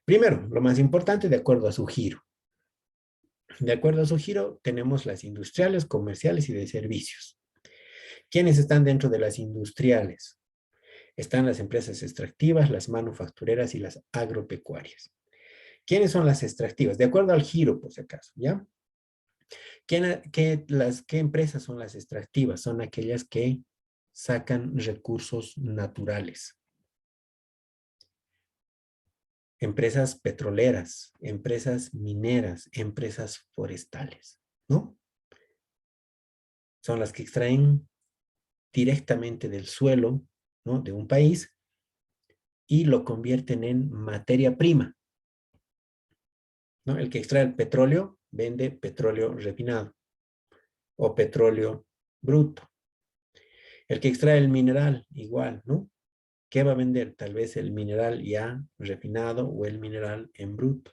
Primero, lo más importante, de acuerdo a su giro. De acuerdo a su giro, tenemos las industriales, comerciales y de servicios. ¿Quiénes están dentro de las industriales? Están las empresas extractivas, las manufactureras y las agropecuarias. ¿Quiénes son las extractivas? De acuerdo al giro, por si acaso, ¿ya? ¿Qué empresas son las extractivas? Son aquellas que sacan recursos naturales. Empresas petroleras, empresas mineras, empresas forestales, ¿no? Son las que extraen directamente del suelo, ¿no? De un país y lo convierten en materia prima, ¿no? El que extrae el petróleo vende petróleo refinado o petróleo bruto. El que extrae el mineral, igual, ¿no? ¿Qué va a vender? Tal vez el mineral ya refinado o el mineral en bruto.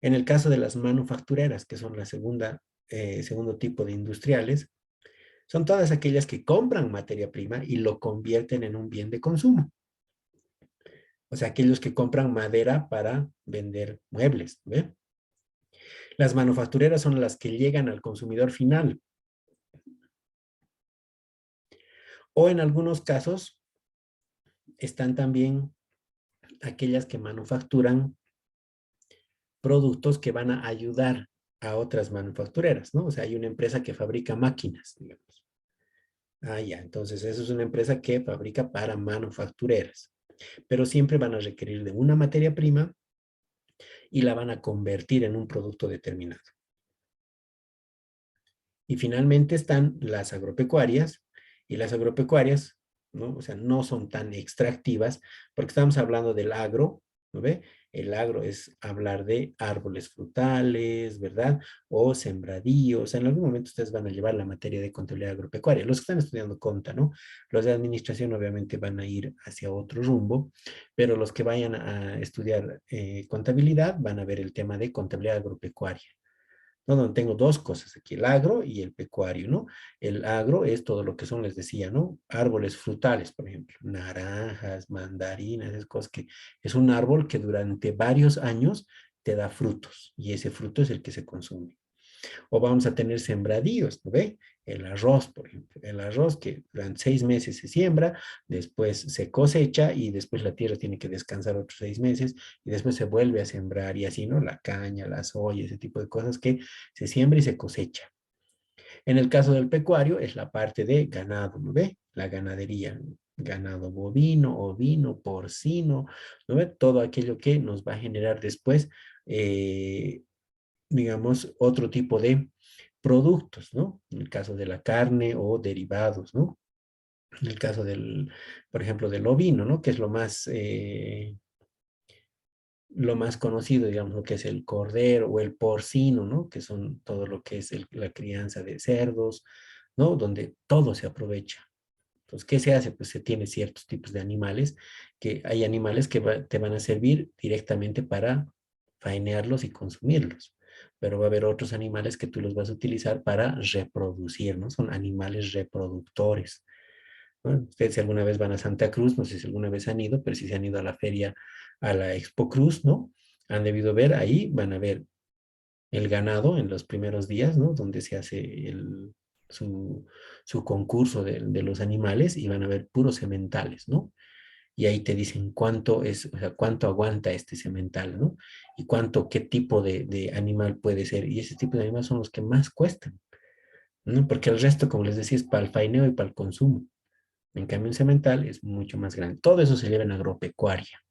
En el caso de las manufactureras, que son la segundo tipo de industriales, son todas aquellas que compran materia prima y lo convierten en un bien de consumo. O sea, aquellos que compran madera para vender muebles, ¿ve? Las manufactureras son las que llegan al consumidor final. O en algunos casos están también aquellas que manufacturan productos que van a ayudar a otras manufactureras, ¿no? O sea, hay una empresa que fabrica máquinas, digamos. Ah, ya, entonces eso es una empresa que fabrica para manufactureras, pero siempre van a requerir de una materia prima y la van a convertir en un producto determinado. Y finalmente están las agropecuarias, y las agropecuarias, ¿no? O sea, no son tan extractivas, porque estamos hablando del agro, ¿no ve? El agro es hablar de árboles frutales, ¿verdad? O sembradíos. En algún momento ustedes van a llevar la materia de contabilidad agropecuaria. Los que están estudiando conta, ¿no? Los de administración obviamente van a ir hacia otro rumbo, pero los que vayan a estudiar contabilidad van a ver el tema de contabilidad agropecuaria. No, no, tengo dos cosas aquí, el agro y el pecuario, ¿no? El agro es todo lo que son, les decía, ¿no? Árboles frutales, por ejemplo, naranjas, mandarinas, esas cosas que es un árbol que durante varios años te da frutos y ese fruto es el que se consume. O vamos a tener sembradíos, ¿no ve? El arroz, por ejemplo. El arroz que durante 6 meses se siembra, después se cosecha y después la tierra tiene que descansar otros 6 meses y después se vuelve a sembrar y así, ¿no? La caña, la soya, ese tipo de cosas que se siembra y se cosecha. En el caso del pecuario es la parte de ganado, ¿no ve? La ganadería, ganado bovino, ovino, porcino, ¿no ve? Todo aquello que nos va a generar después digamos, otro tipo de productos, ¿no? En el caso de la carne o derivados, ¿no? En el caso del, por ejemplo, del ovino, ¿no? Que es lo más conocido, digamos, lo que es el cordero o el porcino, ¿no? Que son todo lo que es la crianza de cerdos, ¿no? Donde todo se aprovecha. Entonces, ¿qué se hace? Pues se tiene ciertos tipos de animales, que hay animales que te van a servir directamente para faenearlos y consumirlos, pero va a haber otros animales que tú los vas a utilizar para reproducir, ¿no? Son animales reproductores, ¿no? Ustedes si alguna vez van a Santa Cruz, no sé si alguna vez han ido, pero si se han ido a la feria, a la Expo Cruz, ¿no? Han debido ver ahí, van a ver el ganado en los primeros días, ¿no? Donde se hace su, su concurso de los animales y van a ver puros sementales, ¿no? Y ahí te dicen cuánto es, o sea, cuánto aguanta este semental, ¿no? Y cuánto, qué tipo de animal puede ser. Y ese tipo de animales son los que más cuestan, ¿no? Porque el resto, como les decía, es para el faeneo y para el consumo. En cambio, un semental es mucho más grande. Todo eso se lleva en agropecuaria,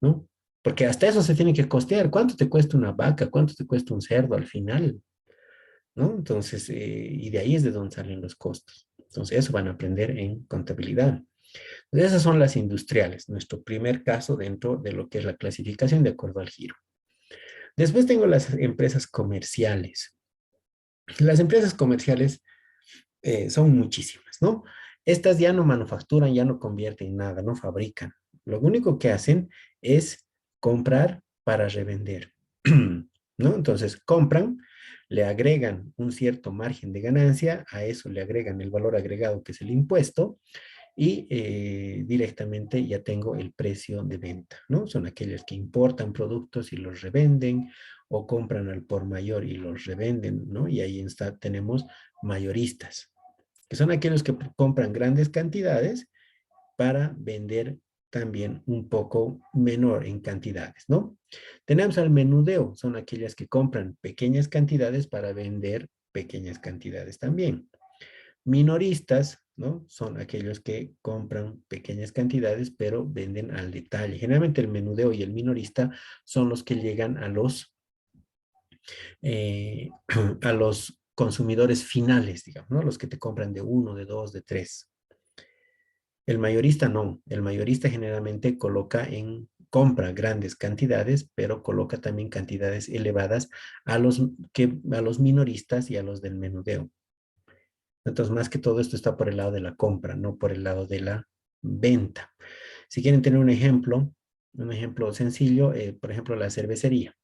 ¿no? Porque hasta eso se tiene que costear. ¿Cuánto te cuesta una vaca? ¿Cuánto te cuesta un cerdo al final? ¿No? Entonces, y de ahí es de donde salen los costos. Entonces, eso van a aprender en contabilidad. Entonces, esas son las industriales, nuestro primer caso dentro de lo que es la clasificación de acuerdo al giro. Después tengo las empresas comerciales. Las empresas comerciales son muchísimas, ¿no? Estas ya no manufacturan, ya no convierten nada, no fabrican. Lo único que hacen es comprar para revender, ¿no? Entonces compran, le agregan un cierto margen de ganancia, a eso le agregan el valor agregado que es el impuesto y directamente ya tengo el precio de venta, ¿no? Son aquellos que importan productos y los revenden o compran al por mayor y los revenden, ¿no? Y ahí está, tenemos mayoristas, que son aquellos que compran grandes cantidades para vender también un poco menor en cantidades, ¿no? Tenemos al menudeo, son aquellas que compran pequeñas cantidades para vender pequeñas cantidades también. Minoristas, ¿no? Son aquellos que compran pequeñas cantidades pero venden al detalle. Generalmente el menudeo y el minorista son los que llegan eh, a los consumidores finales, digamos, ¿no? Los que te compran de uno, de dos, de tres. El mayorista no. El mayorista generalmente compra grandes cantidades, pero coloca también cantidades elevadas a los minoristas y a los del menudeo. Entonces, más que todo esto está por el lado de la compra, no por el lado de la venta. Si quieren tener un ejemplo sencillo, por ejemplo, la cervecería.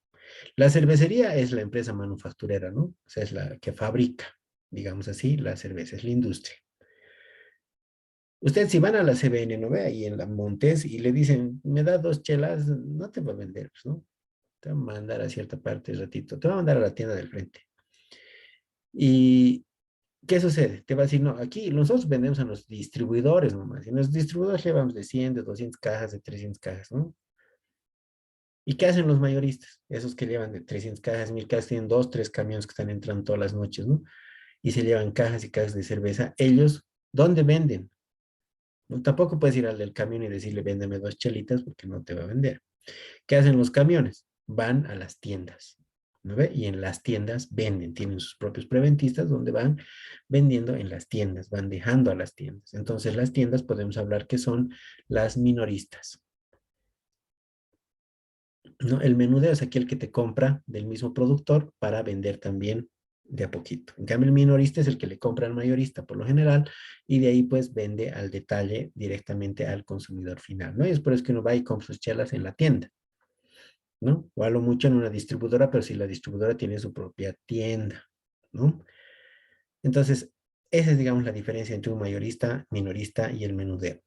La cervecería es la empresa manufacturera, ¿no? O sea, es la que fabrica, digamos así, la cerveza, es la industria. Ustedes si van a la CBN, ¿no ve? Ahí en la Montes y le dicen, me da 2 chelas, no te va a vender, pues, ¿no? te voy a mandar a cierta parte un ratito, te voy a mandar a la tienda del frente. ¿Y qué sucede? Te va a decir, no, aquí nosotros vendemos a los distribuidores nomás, y en los distribuidores llevamos de 100, de 200 cajas, de 300 cajas, ¿no? ¿Y qué hacen los mayoristas? Esos que llevan de 300 cajas, 1000 cajas, tienen 2, 3 camiones que están entrando todas las noches, ¿no? Y se llevan cajas y cajas de cerveza. Ellos, ¿dónde venden? No, tampoco puedes ir al del camión y decirle, véndeme 2 chelitas porque no te va a vender. ¿Qué hacen los camiones? Van a las tiendas, ¿no ve? Y en las tiendas venden, tienen sus propios preventistas donde van vendiendo en las tiendas, van dejando a las tiendas. Entonces las tiendas podemos hablar que son las minoristas, ¿no? El menudeo es aquel que te compra del mismo productor para vender también de a poquito. En cambio, el minorista es el que le compra al mayorista por lo general y de ahí pues vende al detalle directamente al consumidor final, ¿no? Y es por eso que uno va y compra sus chelas en la tienda, ¿no? O a lo mucho en una distribuidora, pero si la distribuidora tiene su propia tienda, ¿no? Entonces, esa es, digamos, la diferencia entre un mayorista, minorista y el menudeo.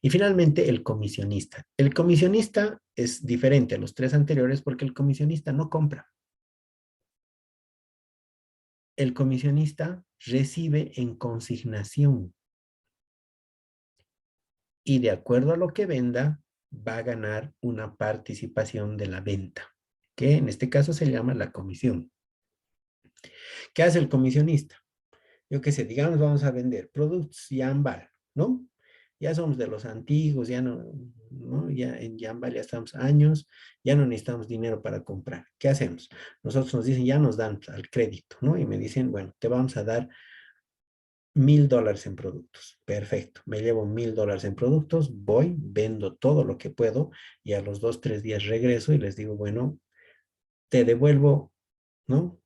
Y finalmente, el comisionista. El comisionista es diferente a los tres anteriores porque el comisionista no compra. El comisionista recibe en consignación y de acuerdo a lo que venda, va a ganar una participación de la venta, que en este caso se llama la comisión. ¿Qué hace el comisionista? Yo qué sé, digamos, vamos a vender productos Yambal, ¿no? Ya somos de los antiguos, ya no, ¿no? Ya en Yambal ya estamos años, ya no necesitamos dinero para comprar. ¿Qué hacemos? Nosotros nos dicen, ya nos dan al crédito, ¿no? Y me dicen, bueno, te vamos a dar $1000 en productos. Perfecto, me llevo $1000 en productos, voy, vendo todo lo que puedo y a los 2, 3 días regreso y les digo, bueno, te devuelvo, ¿no?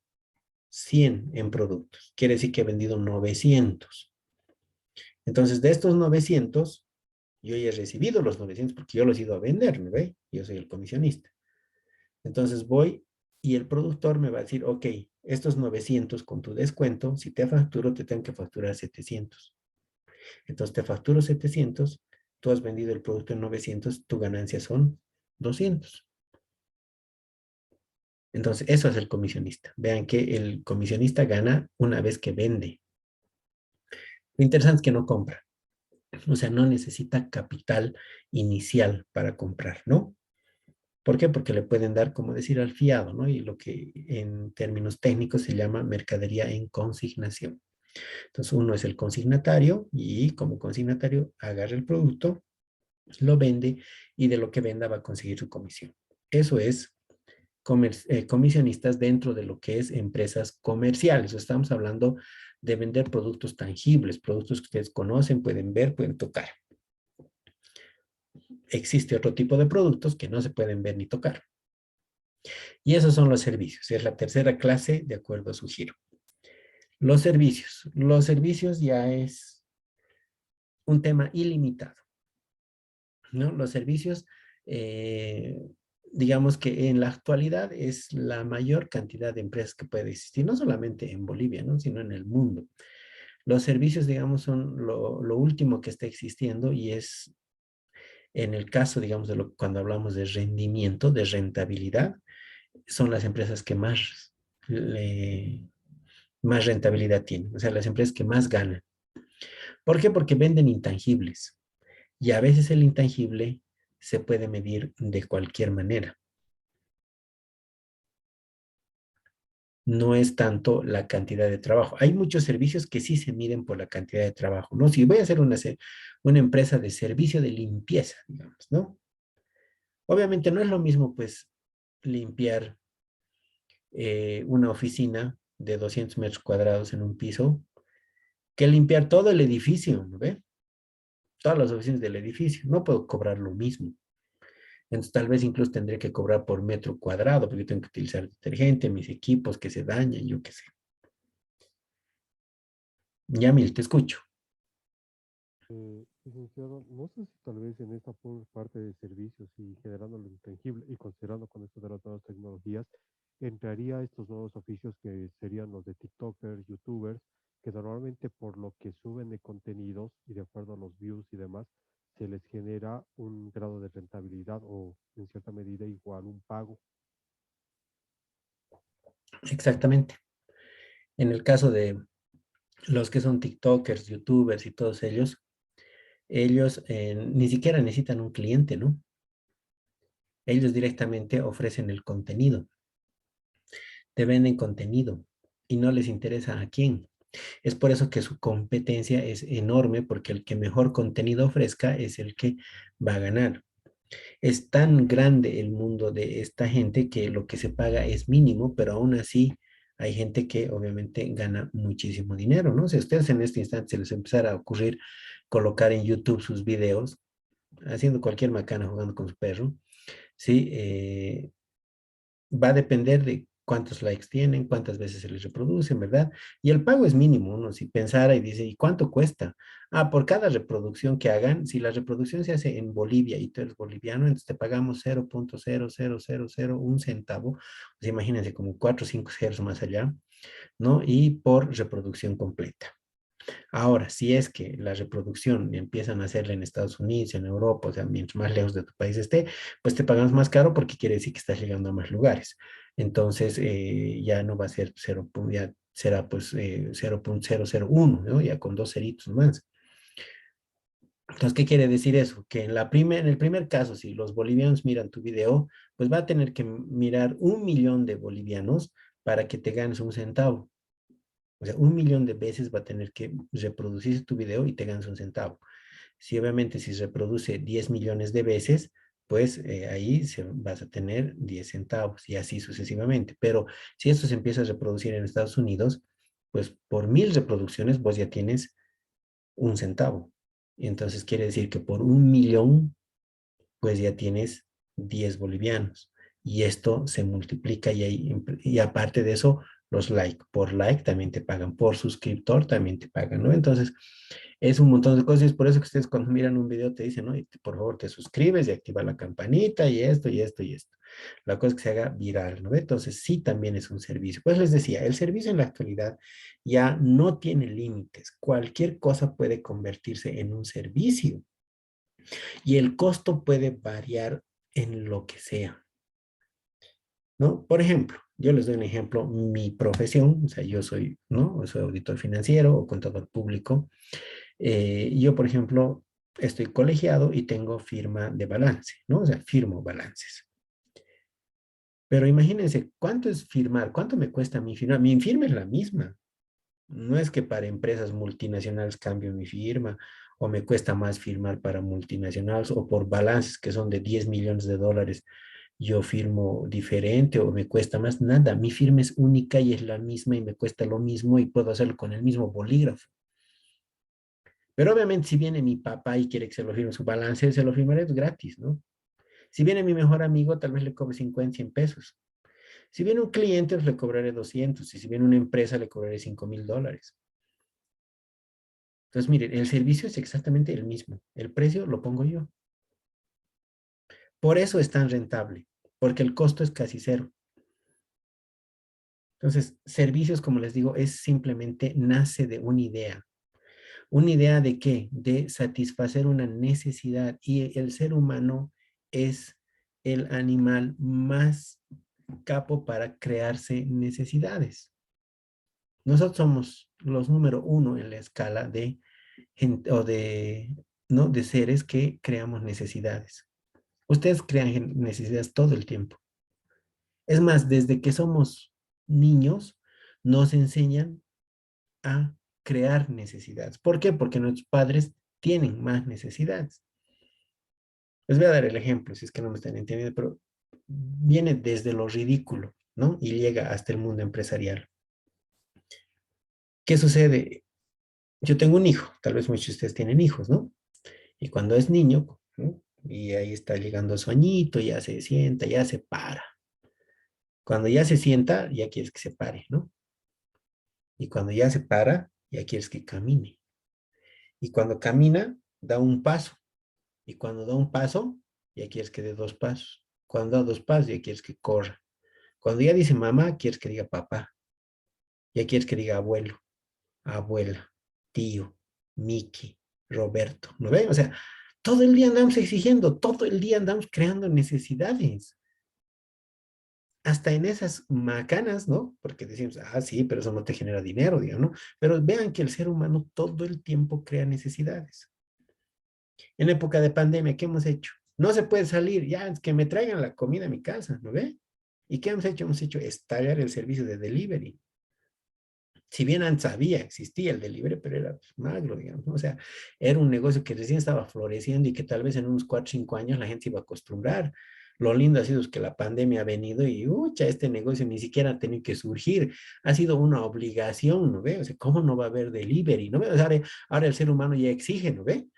100 en productos. Quiere decir que he vendido 900. Entonces, de estos 900, yo ya he recibido los 900 porque yo los he ido a vender, ¿no ve? Yo soy el comisionista. Entonces voy y el productor me va a decir, ok, estos 900 con tu descuento, si te facturo, te tengo que facturar 700. Entonces te facturo 700, tú has vendido el producto en 900, tu ganancia son 200. Entonces, eso es el comisionista. Vean que el comisionista gana una vez que vende. Lo interesante es que no compra. O sea, no necesita capital inicial para comprar, ¿no? ¿Por qué? Porque le pueden dar, como decir, al fiado, ¿no? Y lo que en términos técnicos se llama mercadería en consignación. Entonces, uno es el consignatario y como consignatario agarra el producto, lo vende y de lo que venda va a conseguir su comisión. Eso es comisionistas dentro de lo que es empresas comerciales. Estamos hablando de vender productos tangibles, productos que ustedes conocen, pueden ver, pueden tocar. Existe otro tipo de productos que no se pueden ver ni tocar. Y esos son los servicios. Es la tercera clase de acuerdo a su giro. Los servicios. Los servicios ya es un tema ilimitado, ¿no? Los servicios, eh, digamos que en la actualidad es la mayor cantidad de empresas que puede existir, no solamente en Bolivia, ¿no? Sino en el mundo. Los servicios, digamos, son lo último que está existiendo y es en el caso, digamos, cuando hablamos de rendimiento, de rentabilidad, son las empresas que más rentabilidad tienen, o sea, las empresas que más ganan. ¿Por qué? Porque venden intangibles y a veces el intangible se puede medir de cualquier manera. No es tanto la cantidad de trabajo. Hay muchos servicios que sí se miden por la cantidad de trabajo, ¿no? Si voy a hacer una empresa de servicio de limpieza, digamos, ¿no? Obviamente no es lo mismo, pues, limpiar una oficina de 200 metros cuadrados en un piso que limpiar todo el edificio, ¿no ve? Todas las oficinas del edificio. No puedo cobrar lo mismo. Entonces, tal vez incluso tendré que cobrar por metro cuadrado, porque tengo que utilizar detergente, mis equipos que se dañan, yo qué sé. Yamil, te escucho. Licenciado, no sé si tal vez en esta parte de servicios y generando lo intangible y considerando con esto de las nuevas tecnologías, entraría estos nuevos oficios que serían los de TikTokers, YouTubers, que normalmente por lo que suben de contenidos y de acuerdo a los views y demás, se les genera un grado de rentabilidad o en cierta medida igual un pago. Exactamente. En el caso de los que son TikTokers, YouTubers y todos ellos ni siquiera necesitan un cliente, ¿no? Ellos directamente ofrecen el contenido, te venden contenido y no les interesa a quién. Es por eso que su competencia es enorme, porque el que mejor contenido ofrezca es el que va a ganar. Es tan grande el mundo de esta gente que lo que se paga es mínimo, pero aún así hay gente que obviamente gana muchísimo dinero, ¿no? Si a ustedes en este instante se les empezara a ocurrir colocar en YouTube sus videos, haciendo cualquier macana jugando con su perro, ¿sí? Va a depender de cuántos likes tienen, cuántas veces se les reproducen, ¿verdad? Y el pago es mínimo, uno si pensara y dice, ¿y cuánto cuesta? Ah, por cada reproducción que hagan, si la reproducción se hace en Bolivia y tú eres boliviano, entonces te pagamos 0.00001 centavo, pues imagínense como 4 o 5 ceros más allá, ¿no? Y por reproducción completa. Ahora, si es que la reproducción empiezan a hacerla en Estados Unidos, en Europa, o sea, mientras más lejos de tu país esté, pues te pagamos más caro porque quiere decir que estás llegando a más lugares. Entonces, ya no va a ser 0, ya será pues 0.001, ¿no? Ya con dos ceritos más. Entonces, ¿qué quiere decir eso? Que en el primer caso, si los bolivianos miran tu video, pues va a tener que mirar 1 millón de bolivianos para que te ganes un centavo. O sea, 1 millón de veces va a tener que reproducirse tu video y te ganas un centavo. Si obviamente si se reproduce 10 millones de veces, pues ahí vas a tener 10 centavos y así sucesivamente. Pero si esto se empieza a reproducir en Estados Unidos, pues por 1000 reproducciones vos ya tienes un centavo. Y entonces quiere decir que por 1 millón, pues ya tienes 10 bolivianos. Y esto se multiplica y aparte de eso, los like. Por like también te pagan, por suscriptor también te pagan, ¿no? Entonces, es un montón de cosas y es por eso que ustedes cuando miran un video te dicen, ¿no? Y por favor te suscribes y activa la campanita y esto y esto y esto. La cosa es que se haga viral, ¿no? Entonces, sí también es un servicio. Pues les decía, el servicio en la actualidad ya no tiene límites. Cualquier cosa puede convertirse en un servicio y el costo puede variar en lo que sea, ¿no? Por ejemplo, yo les doy un ejemplo, mi profesión, o sea, yo soy, ¿no? Soy auditor financiero o contador público. Yo, por ejemplo, estoy colegiado y tengo firma de balance, ¿no? O sea, firmo balances. Pero imagínense, ¿cuánto es firmar? ¿Cuánto me cuesta mi firma? Mi firma es la misma. No es que para empresas multinacionales cambio mi firma o me cuesta más firmar para multinacionales o por balances que son de 10 millones de dólares yo firmo diferente o me cuesta más. Nada, mi firma es única y es la misma y me cuesta lo mismo y puedo hacerlo con el mismo bolígrafo. Pero obviamente si viene mi papá y quiere que se lo firme su balance, se lo firmaré gratis, ¿no? Si viene mi mejor amigo, tal vez le cobre 50, 100 pesos. Si viene un cliente, pues le cobraré 200. Y si viene una empresa, le cobraré $5,000. Entonces, miren, el servicio es exactamente el mismo. El precio lo pongo yo. Por eso es tan rentable, porque el costo es casi cero. Entonces, servicios, como les digo, es simplemente nace de una idea. ¿Una idea de qué? De satisfacer una necesidad. Y el ser humano es el animal más capo para crearse necesidades. Nosotros somos los número uno en la escala de gente o ¿no? De seres que creamos necesidades. Ustedes crean necesidades todo el tiempo. Es más, desde que somos niños, nos enseñan a crear necesidades. ¿Por qué? Porque nuestros padres tienen más necesidades. Les voy a dar el ejemplo, si es que no me están entendiendo, pero viene desde lo ridículo, ¿no? Y llega hasta el mundo empresarial. ¿Qué sucede? Yo tengo un hijo, tal vez muchos de ustedes tienen hijos, ¿no? Y cuando es niño, ¿no? Y ahí está llegando a su añito, ya se sienta, ya se para. Cuando ya se sienta, ya quieres que se pare, ¿no? Y cuando ya se para, ya quieres que camine. Y cuando camina, da un paso. Y cuando da un paso, ya quieres que dé dos pasos. Cuando da dos pasos, ya quieres que corra. Cuando ya dice mamá, quieres que diga papá. Ya quieres que diga abuelo, abuela, tío, Miki, Roberto. ¿No ven? O sea, todo el día andamos exigiendo, todo el día andamos creando necesidades. hasta en esas macanas, ¿no? Porque decimos, ah, sí, pero eso no te genera dinero, digamos, ¿no? Pero vean que el ser humano todo el tiempo crea necesidades. En época de pandemia, ¿qué hemos hecho? No se puede salir, ya, es que me traigan la comida a mi casa, ¿no ve? ¿Y qué hemos hecho? Hemos hecho estallar el servicio de delivery. Si bien antes había, existía el delivery, pero era pues, magro, digamos, ¿no? O sea, era un negocio que recién estaba floreciendo y que tal vez en unos 4 o 5 años la gente se iba a acostumbrar. Lo lindo ha sido es que la pandemia ha venido y, ucha, este negocio ni siquiera ha tenido que surgir. Ha sido una obligación, ¿no ve? O sea, ¿cómo no va a haber delivery? ¿No ve? O sea, ahora el ser humano ya exige, ¿no ve?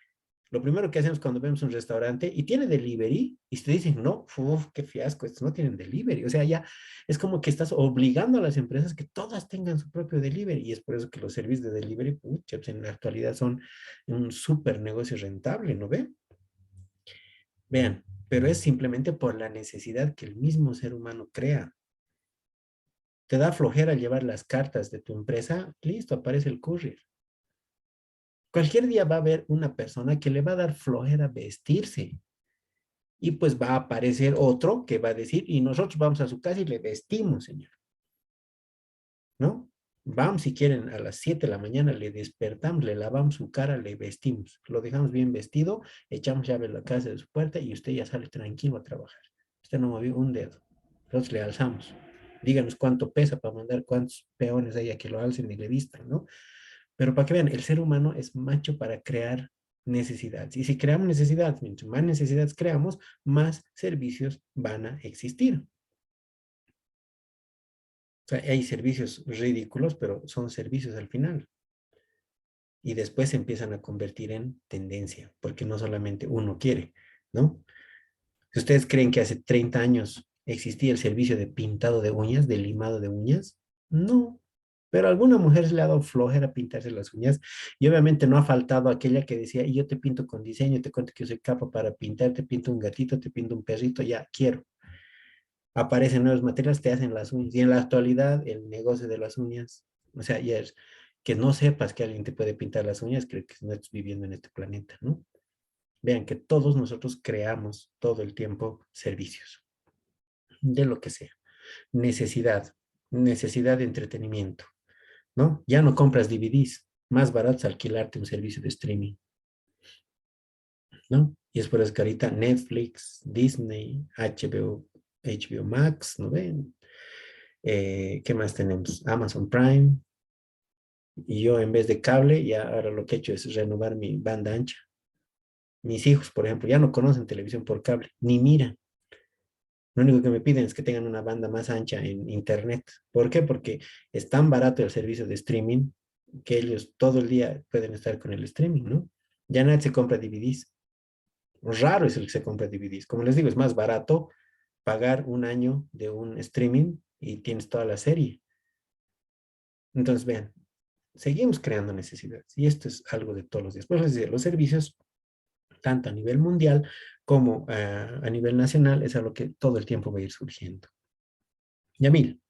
Lo primero que hacemos cuando vemos un restaurante y tiene delivery y te dicen, no, uf, qué fiasco, estos no tienen delivery. O sea, ya es como que estás obligando a las empresas que todas tengan su propio delivery y es por eso que los servicios de delivery, pucha, pues en la actualidad son un súper negocio rentable, ¿no ven? Vean, pero es simplemente por la necesidad que el mismo ser humano crea. Te da flojera llevar las cartas de tu empresa, listo, aparece el courier. Cualquier día va a haber una persona que le va a dar flojera vestirse. Y pues va a aparecer otro que va a decir, y nosotros vamos a su casa y le vestimos, señor, ¿no? Vamos, si quieren, a las 7 de la mañana le despertamos, le lavamos su cara, le vestimos, lo dejamos bien vestido, echamos llave a la casa de su puerta y usted ya sale tranquilo a trabajar. Usted no movió un dedo. Nosotros le alzamos. Díganos cuánto pesa para mandar cuántos peones hay a que lo alcen y le vistan, ¿no? Pero para que vean, el ser humano es macho para crear necesidades. Y si creamos necesidades, mientras más necesidades creamos, más servicios van a existir. O sea, hay servicios ridículos, pero son servicios al final. Y después se empiezan a convertir en tendencia, porque no solamente uno quiere, ¿no? Si ustedes creen que hace 30 años existía el servicio de pintado de uñas, de limado de uñas, no. Pero a alguna mujer se le ha dado flojera pintarse las uñas y obviamente no ha faltado aquella que decía, y yo te pinto con diseño, te cuento que yo soy capa para pintar, te pinto un gatito, te pinto un perrito, ya quiero. Aparecen nuevos materiales, te hacen las uñas. Y en la actualidad, el negocio de las uñas, o sea, ya es que no sepas que alguien te puede pintar las uñas, creo que no estás viviendo en este planeta, ¿no? Vean que todos nosotros creamos todo el tiempo servicios, de lo que sea. Necesidad, necesidad de entretenimiento, ¿no? Ya no compras DVDs, más barato es alquilarte un servicio de streaming, ¿no? Y es por eso que ahorita Netflix, Disney, HBO Max, ¿no ven? ¿Qué más tenemos? Amazon Prime. Y yo en vez de cable, ya ahora lo que he hecho es renovar mi banda ancha. Mis hijos, por ejemplo, ya no conocen televisión por cable, ni miran. Lo único que me piden es que tengan una banda más ancha en internet. ¿Por qué? Porque es tan barato el servicio de streaming que ellos todo el día pueden estar con el streaming, ¿no? Ya nadie se compra DVDs. Raro es el que se compra DVDs. Como les digo, es más barato pagar un año de un streaming y tienes toda la serie. Entonces, vean, seguimos creando necesidades y esto es algo de todos los días. Pues les decía, los servicios, tanto a nivel mundial como a nivel nacional, es algo que todo el tiempo va a ir surgiendo. Yamil.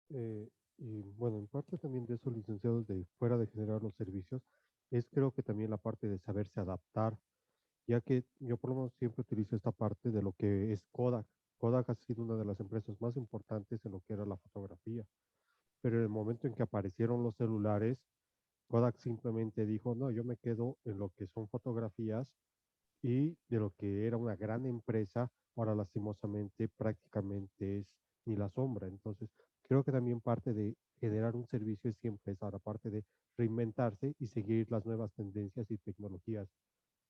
Y bueno, en parte también de esos licenciados de fuera de generar los servicios, es creo que también la parte de saberse adaptar, ya que yo por lo menos siempre utilizo esta parte de lo que es Kodak. Kodak ha sido una de las empresas más importantes en lo que era la fotografía, pero en el momento en que aparecieron los celulares, Kodak simplemente dijo, no, yo me quedo en lo que son fotografías y de lo que era una gran empresa, ahora lastimosamente prácticamente es ni la sombra. Entonces, creo que también parte de generar un servicio es siempre esa, la parte de reinventarse y seguir las nuevas tendencias y tecnologías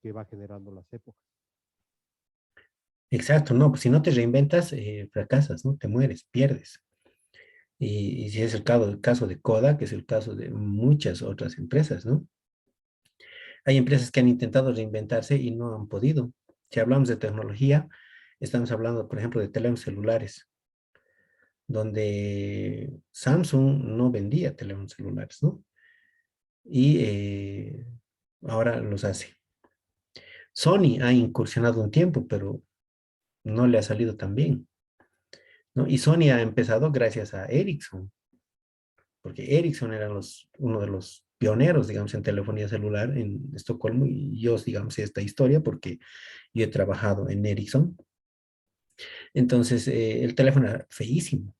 que va generando las épocas. Exacto, no, pues si no te reinventas, fracasas, ¿no? Te mueres, pierdes. Y si es el caso de Kodak, es el caso de muchas otras empresas, ¿no? Hay empresas que han intentado reinventarse y no han podido. Si hablamos de tecnología, estamos hablando, por ejemplo, de teléfonos celulares, donde Samsung no vendía teléfonos celulares, ¿no? Y ahora los hace. Sony ha incursionado un tiempo, pero no le ha salido tan bien, ¿no? Y Sony ha empezado gracias a Ericsson, porque Ericsson era uno de los pioneros, digamos, en telefonía celular en Estocolmo, y yo, digamos, sé esta historia porque yo he trabajado en Ericsson, Entonces, el teléfono era feísimo,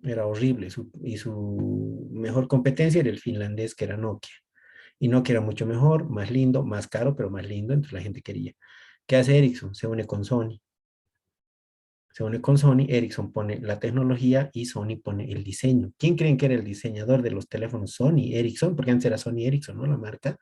era horrible. Y su mejor competencia era el finlandés, que era Nokia. Y Nokia era mucho mejor, más lindo, más caro, pero más lindo, entonces la gente quería. ¿Qué hace Ericsson? Se une con Sony. Se une con Sony, Ericsson pone la tecnología y Sony pone el diseño. ¿Quién creen que era el diseñador de los teléfonos? Sony, Ericsson, porque antes era Sony Ericsson, ¿no? La marca.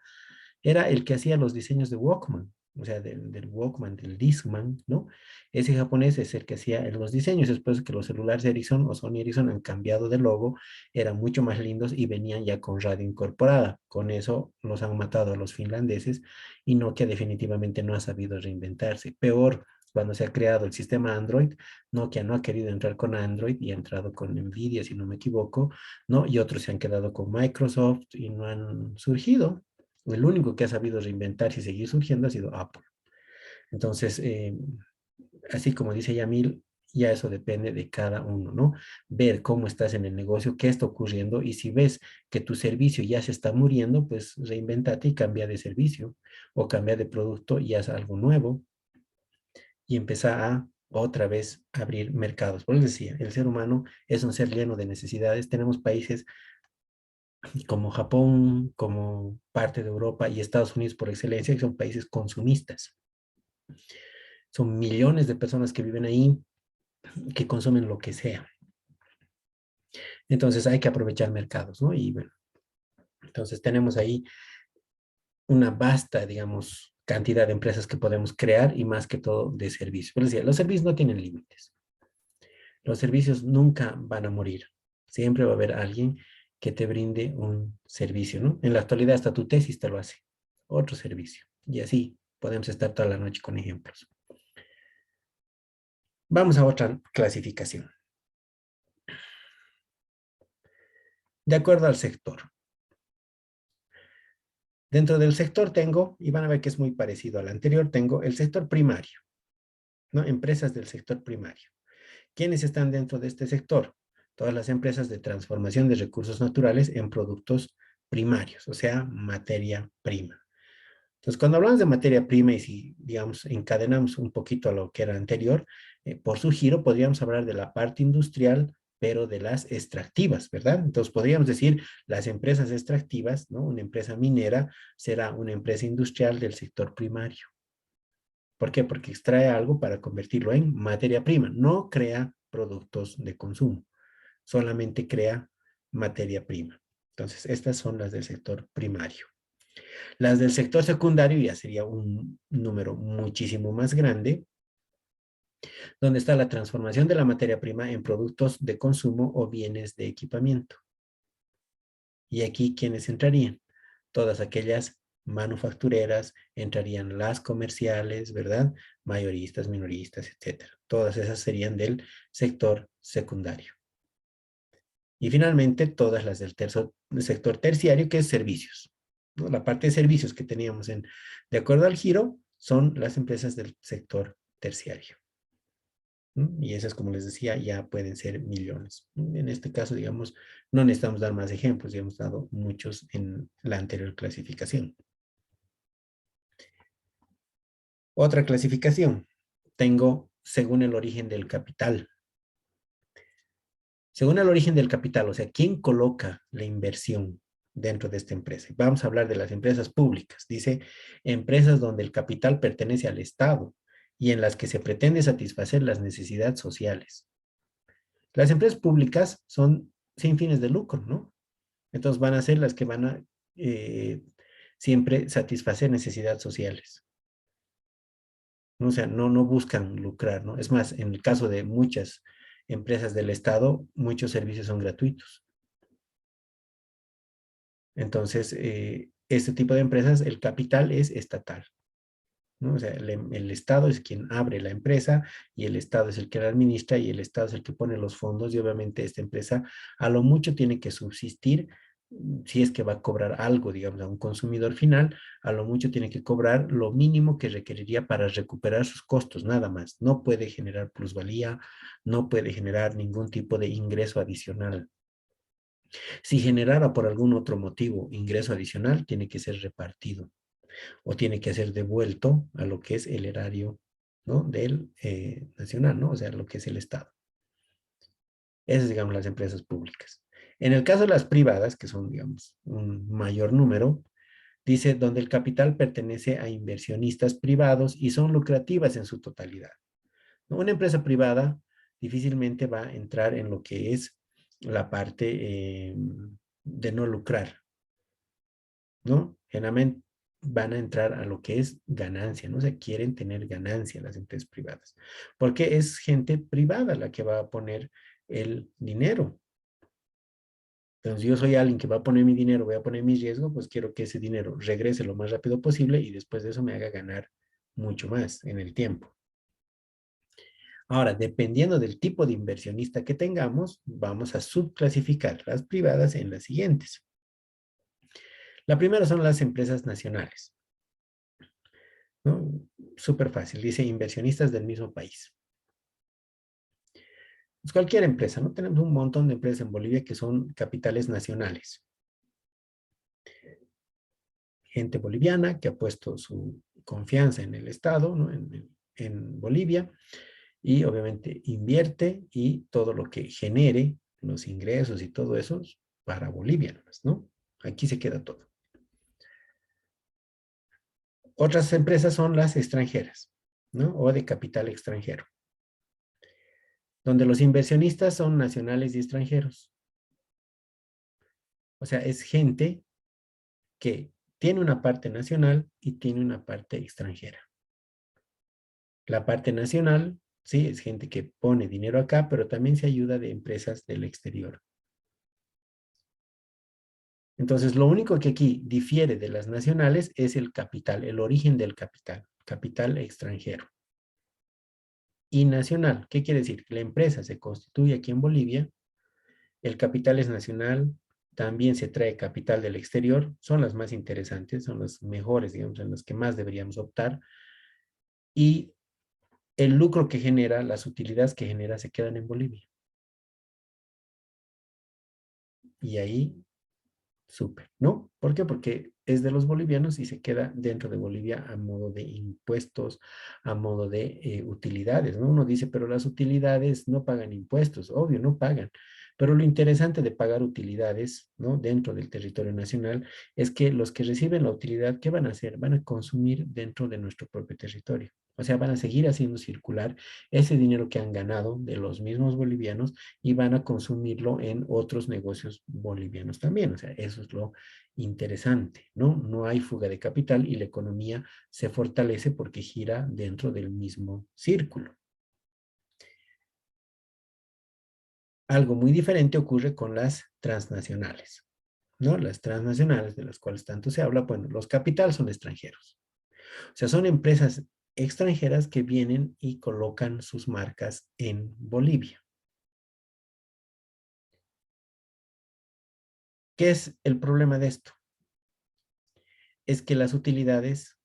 Era el que hacía los diseños de Walkman, o sea, del Walkman, del Discman, ¿no? Ese japonés es el que hacía los diseños. Después que los celulares Ericsson o Sony Ericsson han cambiado de logo, eran mucho más lindos y venían ya con radio incorporada. Con eso los han matado a los finlandeses y Nokia definitivamente no ha sabido reinventarse. Peor, cuando se ha creado el sistema Android, Nokia no ha querido entrar con Android y ha entrado con Nvidia, si no me equivoco, ¿no? Y otros se han quedado con Microsoft y no han surgido. El único que ha sabido reinventarse y seguir surgiendo ha sido Apple. Entonces, así como dice Yamil, ya eso depende de cada uno, ¿no? Ver cómo estás en el negocio, qué está ocurriendo y si ves que tu servicio ya se está muriendo, pues reinventate y cambia de servicio o cambia de producto y haz algo nuevo y empieza a otra vez abrir mercados. Por eso decía, el ser humano es un ser lleno de necesidades. Tenemos países como Japón, como parte de Europa y Estados Unidos por excelencia, que son países consumistas. Son millones de personas que viven ahí, que consumen lo que sea. Entonces hay que aprovechar mercados, ¿no? Y bueno, entonces tenemos ahí una vasta, digamos, cantidad de empresas que podemos crear y más que todo de servicios. Pero decía, los servicios no tienen límites. Los servicios nunca van a morir. Siempre va a haber alguien que te brinde un servicio, ¿no? En la actualidad hasta tu tesis te lo hace. Otro servicio. Y así podemos estar toda la noche con ejemplos. Vamos a otra clasificación. De acuerdo al sector. Dentro del sector tengo, y van a ver que es muy parecido al anterior, tengo el sector primario, ¿no? Empresas del sector primario. ¿Quiénes están dentro de este sector? Todas las empresas de transformación de recursos naturales en productos primarios, o sea, materia prima. Entonces, cuando hablamos de materia prima y si, digamos, encadenamos un poquito a lo que era anterior, por su giro podríamos hablar de la parte industrial, pero de las extractivas, ¿verdad? Entonces, podríamos decir las empresas extractivas, ¿no? Una empresa minera será una empresa industrial del sector primario. ¿Por qué? Porque extrae algo para convertirlo en materia prima. No crea productos de consumo, solamente crea materia prima. Entonces, estas son las del sector primario. Las del sector secundario ya sería un número muchísimo más grande, donde está la transformación de la materia prima en productos de consumo o bienes de equipamiento. Y aquí, ¿quiénes entrarían? Todas aquellas manufactureras, entrarían las comerciales, ¿verdad? Mayoristas, minoristas, etcétera. Todas esas serían del sector secundario. Y finalmente, todas las del sector terciario, que es servicios, ¿no? La parte de servicios que teníamos de acuerdo al giro, son las empresas del sector terciario. ¿No? Y esas, como les decía, ya pueden ser millones. En este caso, digamos, no necesitamos dar más ejemplos, ya hemos dado muchos en la anterior clasificación. Otra clasificación, tengo según el origen del capital. Según el origen del capital, o sea, ¿quién coloca la inversión dentro de esta empresa? Vamos a hablar de las empresas públicas. Dice, empresas donde el capital pertenece al Estado y en las que se pretende satisfacer las necesidades sociales. Las empresas públicas son sin fines de lucro, ¿no? Entonces van a ser las que van a siempre satisfacer necesidades sociales. O sea, no buscan lucrar, ¿no? Es más, en el caso de muchas empresas del Estado, muchos servicios son gratuitos. Entonces, este tipo de empresas, el capital es estatal, ¿no? O sea, el Estado es quien abre la empresa y el Estado es el que la administra y el Estado es el que pone los fondos y obviamente esta empresa a lo mucho tiene que subsistir si es que va a cobrar algo, digamos, a un consumidor final, a lo mucho tiene que cobrar lo mínimo que requeriría para recuperar sus costos, nada más. No puede generar plusvalía, no puede generar ningún tipo de ingreso adicional. Si generara por algún otro motivo ingreso adicional, tiene que ser repartido o tiene que ser devuelto a lo que es el erario ¿no? Del nacional, ¿no? O sea, lo que es el Estado. Esas, digamos, las empresas públicas. En el caso de las privadas, que son, digamos, un mayor número, dice, donde el capital pertenece a inversionistas privados y son lucrativas en su totalidad. ¿No? Una empresa privada difícilmente va a entrar en lo que es la parte de no lucrar, ¿no? Generalmente van a entrar a lo que es ganancia, ¿no? O sea, quieren tener ganancia las empresas privadas, porque es gente privada la que va a poner el dinero. Entonces, yo soy alguien que va a poner mi dinero, voy a poner mi riesgo, pues quiero que ese dinero regrese lo más rápido posible y después de eso me haga ganar mucho más en el tiempo. Ahora, dependiendo del tipo de inversionista que tengamos, vamos a subclasificar las privadas en las siguientes. La primera son las empresas nacionales, ¿no? Súper fácil, dice inversionistas del mismo país. Pues cualquier empresa, ¿no? Tenemos un montón de empresas en Bolivia que son capitales nacionales. Gente boliviana que ha puesto su confianza en el Estado, ¿no? En Bolivia, y obviamente invierte y todo lo que genere, los ingresos y todo eso, para Bolivia, ¿no? Aquí se queda todo. Otras empresas son las extranjeras, ¿no? O de capital extranjero, donde los inversionistas son nacionales y extranjeros. O sea, es gente que tiene una parte nacional y tiene una parte extranjera. La parte nacional, sí, es gente que pone dinero acá, pero también se ayuda de empresas del exterior. Entonces, lo único que aquí difiere de las nacionales es el capital, el origen del capital, capital extranjero. Y nacional, ¿qué quiere decir? La empresa se constituye aquí en Bolivia, el capital es nacional, también se trae capital del exterior, son las más interesantes, son las mejores, digamos, en las que más deberíamos optar, y el lucro que genera, las utilidades que genera, se quedan en Bolivia. Y ahí súper, ¿no? ¿Por qué? Porque es de los bolivianos y se queda dentro de Bolivia a modo de impuestos, a modo de utilidades, ¿no? Uno dice, pero las utilidades no pagan impuestos, obvio, no pagan. Pero lo interesante de pagar utilidades, ¿no? Dentro del territorio nacional es que los que reciben la utilidad, ¿qué van a hacer? Van a consumir dentro de nuestro propio territorio. O sea, van a seguir haciendo circular ese dinero que han ganado de los mismos bolivianos y van a consumirlo en otros negocios bolivianos también. O sea, eso es lo interesante, ¿no? No hay fuga de capital y la economía se fortalece porque gira dentro del mismo círculo. Algo muy diferente ocurre con las transnacionales, ¿no? Las transnacionales de las cuales tanto se habla, bueno, los capitales son extranjeros. O sea, son empresas extranjeras que vienen y colocan sus marcas en Bolivia. ¿Qué es el problema de esto? Es que las utilidades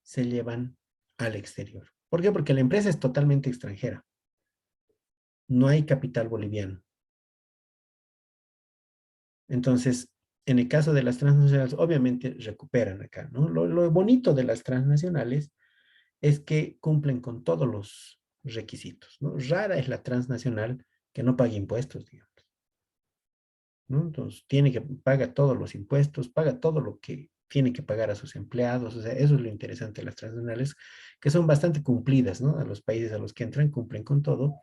se llevan al exterior. ¿Por qué? Porque la empresa es totalmente extranjera. No hay capital boliviano. Entonces, en el caso de las transnacionales, obviamente recuperan acá, ¿no? Lo bonito de las transnacionales es que cumplen con todos los requisitos, ¿no? Rara es la transnacional que no pague impuestos, digamos, ¿no? Entonces, tiene que pagar todos los impuestos, paga todo lo que tiene que pagar a sus empleados, o sea, eso es lo interesante de las transnacionales, que son bastante cumplidas, ¿no? A los países a los que entran cumplen con todo,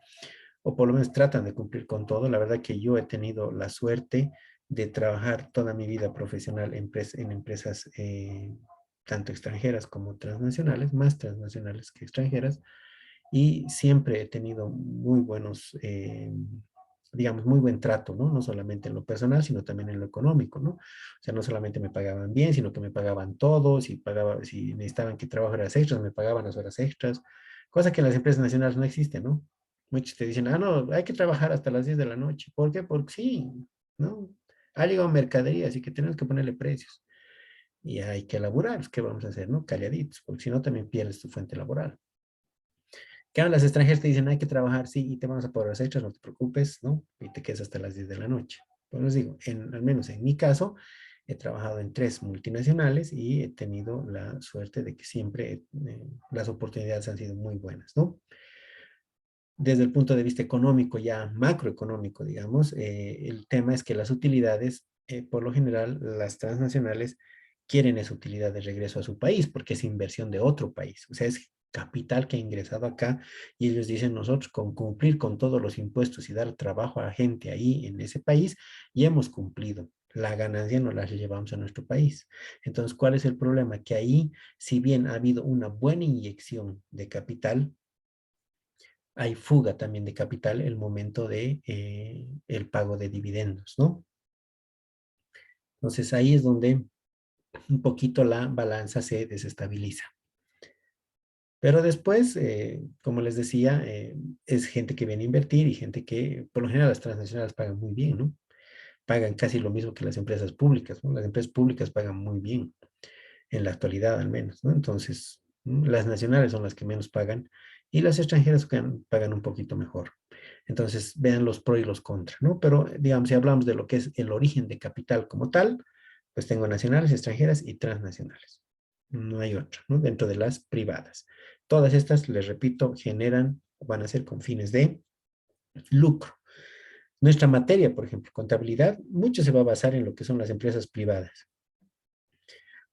o por lo menos tratan de cumplir con todo. La verdad que yo he tenido la suerte de trabajar toda mi vida profesional en empresas tanto extranjeras como transnacionales, más transnacionales que extranjeras, y siempre he tenido muy buenos, digamos, muy buen trato, ¿no? No solamente en lo personal, sino también en lo económico, ¿no? O sea, no solamente me pagaban bien, sino que me pagaban todo, si necesitaban que trabajara horas extras, me pagaban las horas extras, cosa que en las empresas nacionales no existe, ¿no? Muchos te dicen, ah, no, hay que trabajar hasta las 10 de la noche. ¿Por qué? Porque sí, ¿no? Ha llegado mercadería, así que tenemos que ponerle precios. Y hay que elaborar, ¿qué vamos a hacer, no? Calladitos, porque si no también pierdes tu fuente laboral. Que las extranjeras te dicen, hay que trabajar, sí, y te vamos a pagar las extras, no te preocupes, ¿no? Y te quedas hasta las 10 de la noche. Pues les digo, al menos en mi caso, He trabajado en 3 multinacionales y he tenido la suerte de que siempre las oportunidades han sido muy buenas, ¿no? Desde el punto de vista económico, ya macroeconómico, digamos, el tema es que las utilidades, por lo general, las transnacionales quieren esa utilidad de regreso a su país porque es inversión de otro país. O sea, es capital que ha ingresado acá y ellos dicen nosotros con cumplir con todos los impuestos y dar trabajo a la gente ahí en ese país, ya hemos cumplido. La ganancia no la llevamos a nuestro país. Entonces, ¿cuál es el problema? Que ahí, si bien ha habido una buena inyección de capital, hay fuga también de capital el momento de el pago de dividendos, ¿no? Entonces ahí es donde un poquito la balanza se desestabiliza. Pero después, como les decía, es gente que viene a invertir y gente que, por lo general, las transnacionales pagan muy bien, ¿no? Pagan casi lo mismo que las empresas públicas, ¿no? Las empresas públicas pagan muy bien, en la actualidad al menos, ¿no? Entonces, las nacionales son las que menos pagan y las extranjeras pagan un poquito mejor. Entonces, vean los pros y los contras, ¿no? Pero, digamos, si hablamos de lo que es el origen de capital como tal, pues tengo nacionales, extranjeras y transnacionales. No hay otra, ¿no? Dentro de las privadas. Todas estas, les repito, generan, van a ser con fines de lucro. Nuestra materia, por ejemplo, contabilidad, mucho se va a basar en lo que son las empresas privadas.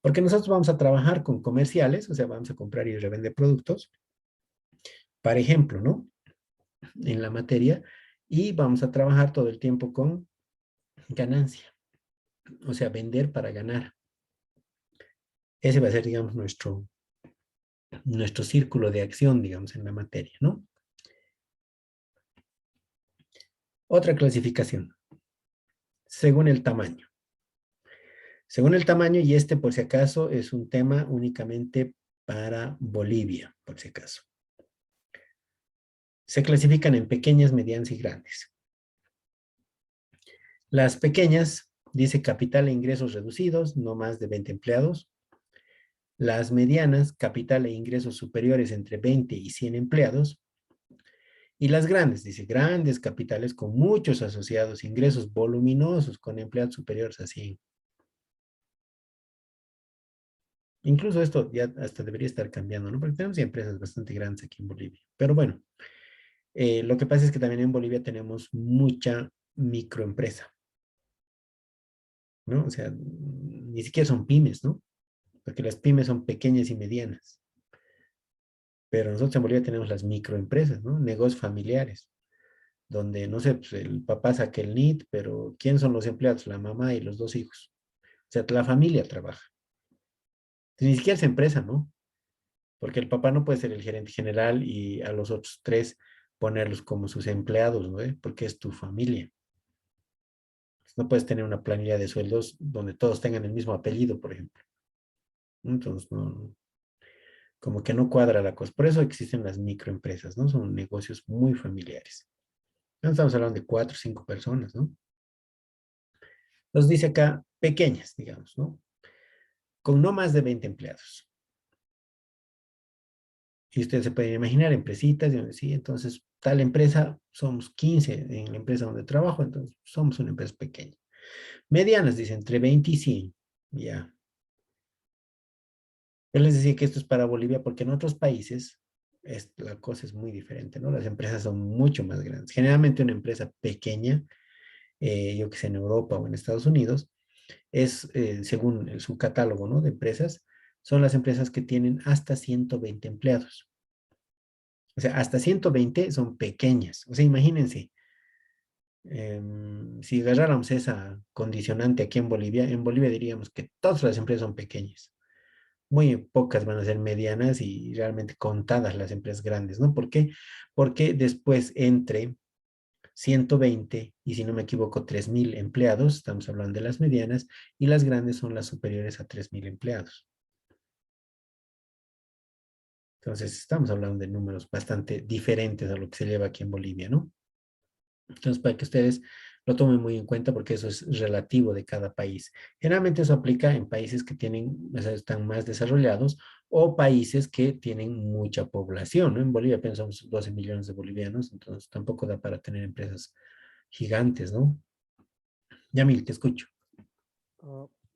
Porque nosotros vamos a trabajar con comerciales, o sea, vamos a comprar y revender productos, por ejemplo, ¿no? En la materia, y vamos a trabajar todo el tiempo con ganancia, o sea, vender para ganar. Ese va a ser, digamos, nuestro círculo de acción, digamos, en la materia, ¿no? Otra clasificación, según el tamaño. Según el tamaño, y este por si acaso es un tema únicamente para Bolivia, por si acaso. Se clasifican en pequeñas, medianas y grandes. Las pequeñas, dice capital e ingresos reducidos, no más de 20 empleados. Las medianas, capital e ingresos superiores entre 20 y 100 empleados. Y las grandes, dice, grandes capitales con muchos asociados, ingresos voluminosos con empleados superiores a 100. Incluso esto ya hasta debería estar cambiando, ¿no? Porque tenemos empresas bastante grandes aquí en Bolivia. Pero bueno, lo que pasa es que también en Bolivia tenemos mucha microempresa, ¿no? O sea, ni siquiera son pymes, ¿no? Porque las pymes son pequeñas y medianas. Pero nosotros en Bolivia tenemos las microempresas, ¿no? Negocios familiares, donde, no sé, pues el papá saca el NIT, pero ¿quién son los empleados? La mamá y los 2 hijos. O sea, la familia trabaja. Ni siquiera es empresa, ¿no? Porque el papá no puede ser el gerente general y a los otros 3 ponerlos como sus empleados, ¿no? Porque es tu familia. No puedes tener una planilla de sueldos donde todos tengan el mismo apellido, por ejemplo. Entonces, no, como que no cuadra la cosa. Por eso existen las microempresas, ¿no? Son negocios muy familiares. No estamos hablando de 4 o 5 personas, ¿no? Nos dice acá pequeñas, digamos, ¿no? Con no más de 20 empleados. Y ustedes se pueden imaginar, empresitas, sí, entonces tal empresa, somos 15 en la empresa donde trabajo, entonces somos una empresa pequeña. Medianas, dice, entre 20 y 100, ya. Yo les decía que esto es para Bolivia porque en otros países la cosa es muy diferente, ¿no? Las empresas son mucho más grandes. Generalmente una empresa pequeña, yo que sé, en Europa o en Estados Unidos, es, según su catálogo, ¿no? De empresas, son las empresas que tienen hasta 120 empleados. O sea, hasta 120 son pequeñas. O sea, imagínense, si agarráramos esa condicionante aquí en Bolivia diríamos que todas las empresas son pequeñas. Muy pocas van a ser medianas y realmente contadas las empresas grandes, ¿no? ¿Por qué? Porque después entre 120 y si no me equivoco 3,000 empleados, estamos hablando de las medianas, y las grandes son las superiores a 3,000 empleados. Entonces estamos hablando de números bastante diferentes a lo que se lleva aquí en Bolivia, ¿no? Entonces, para que ustedes lo tomen muy en cuenta porque eso es relativo de cada país. Generalmente eso aplica en países que tienen, o sea, están más desarrollados o países que tienen mucha población, ¿no? En Bolivia pensamos 12 millones de bolivianos, entonces tampoco da para tener empresas gigantes, ¿no? Yamil, te escucho.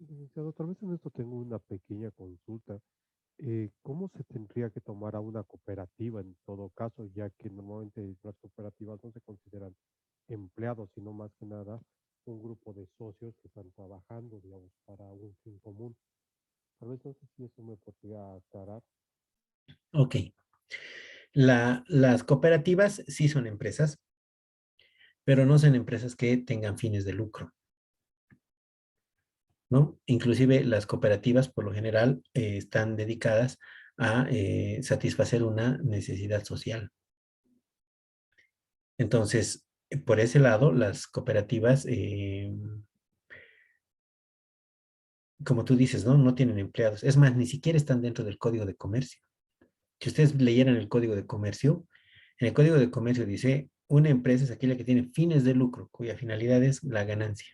Licenciado, tal vez en esto tengo una pequeña consulta. ¿Cómo se tendría que tomar a una cooperativa en todo caso, ya que normalmente las cooperativas no se consideran empleados, sino más que nada un grupo de socios que están trabajando, digamos, para un fin común? Tal vez no sé si eso me podría aclarar. Ok. Las cooperativas sí son empresas, pero no son empresas que tengan fines de lucro, ¿no? Inclusive las cooperativas por lo general están dedicadas a satisfacer una necesidad social. Entonces, por ese lado, las cooperativas, como tú dices, ¿no? No tienen empleados. Es más, ni siquiera están dentro del Código de Comercio. Si ustedes leyeran el Código de Comercio, en el Código de Comercio dice, una empresa es aquella que tiene fines de lucro, cuya finalidad es la ganancia.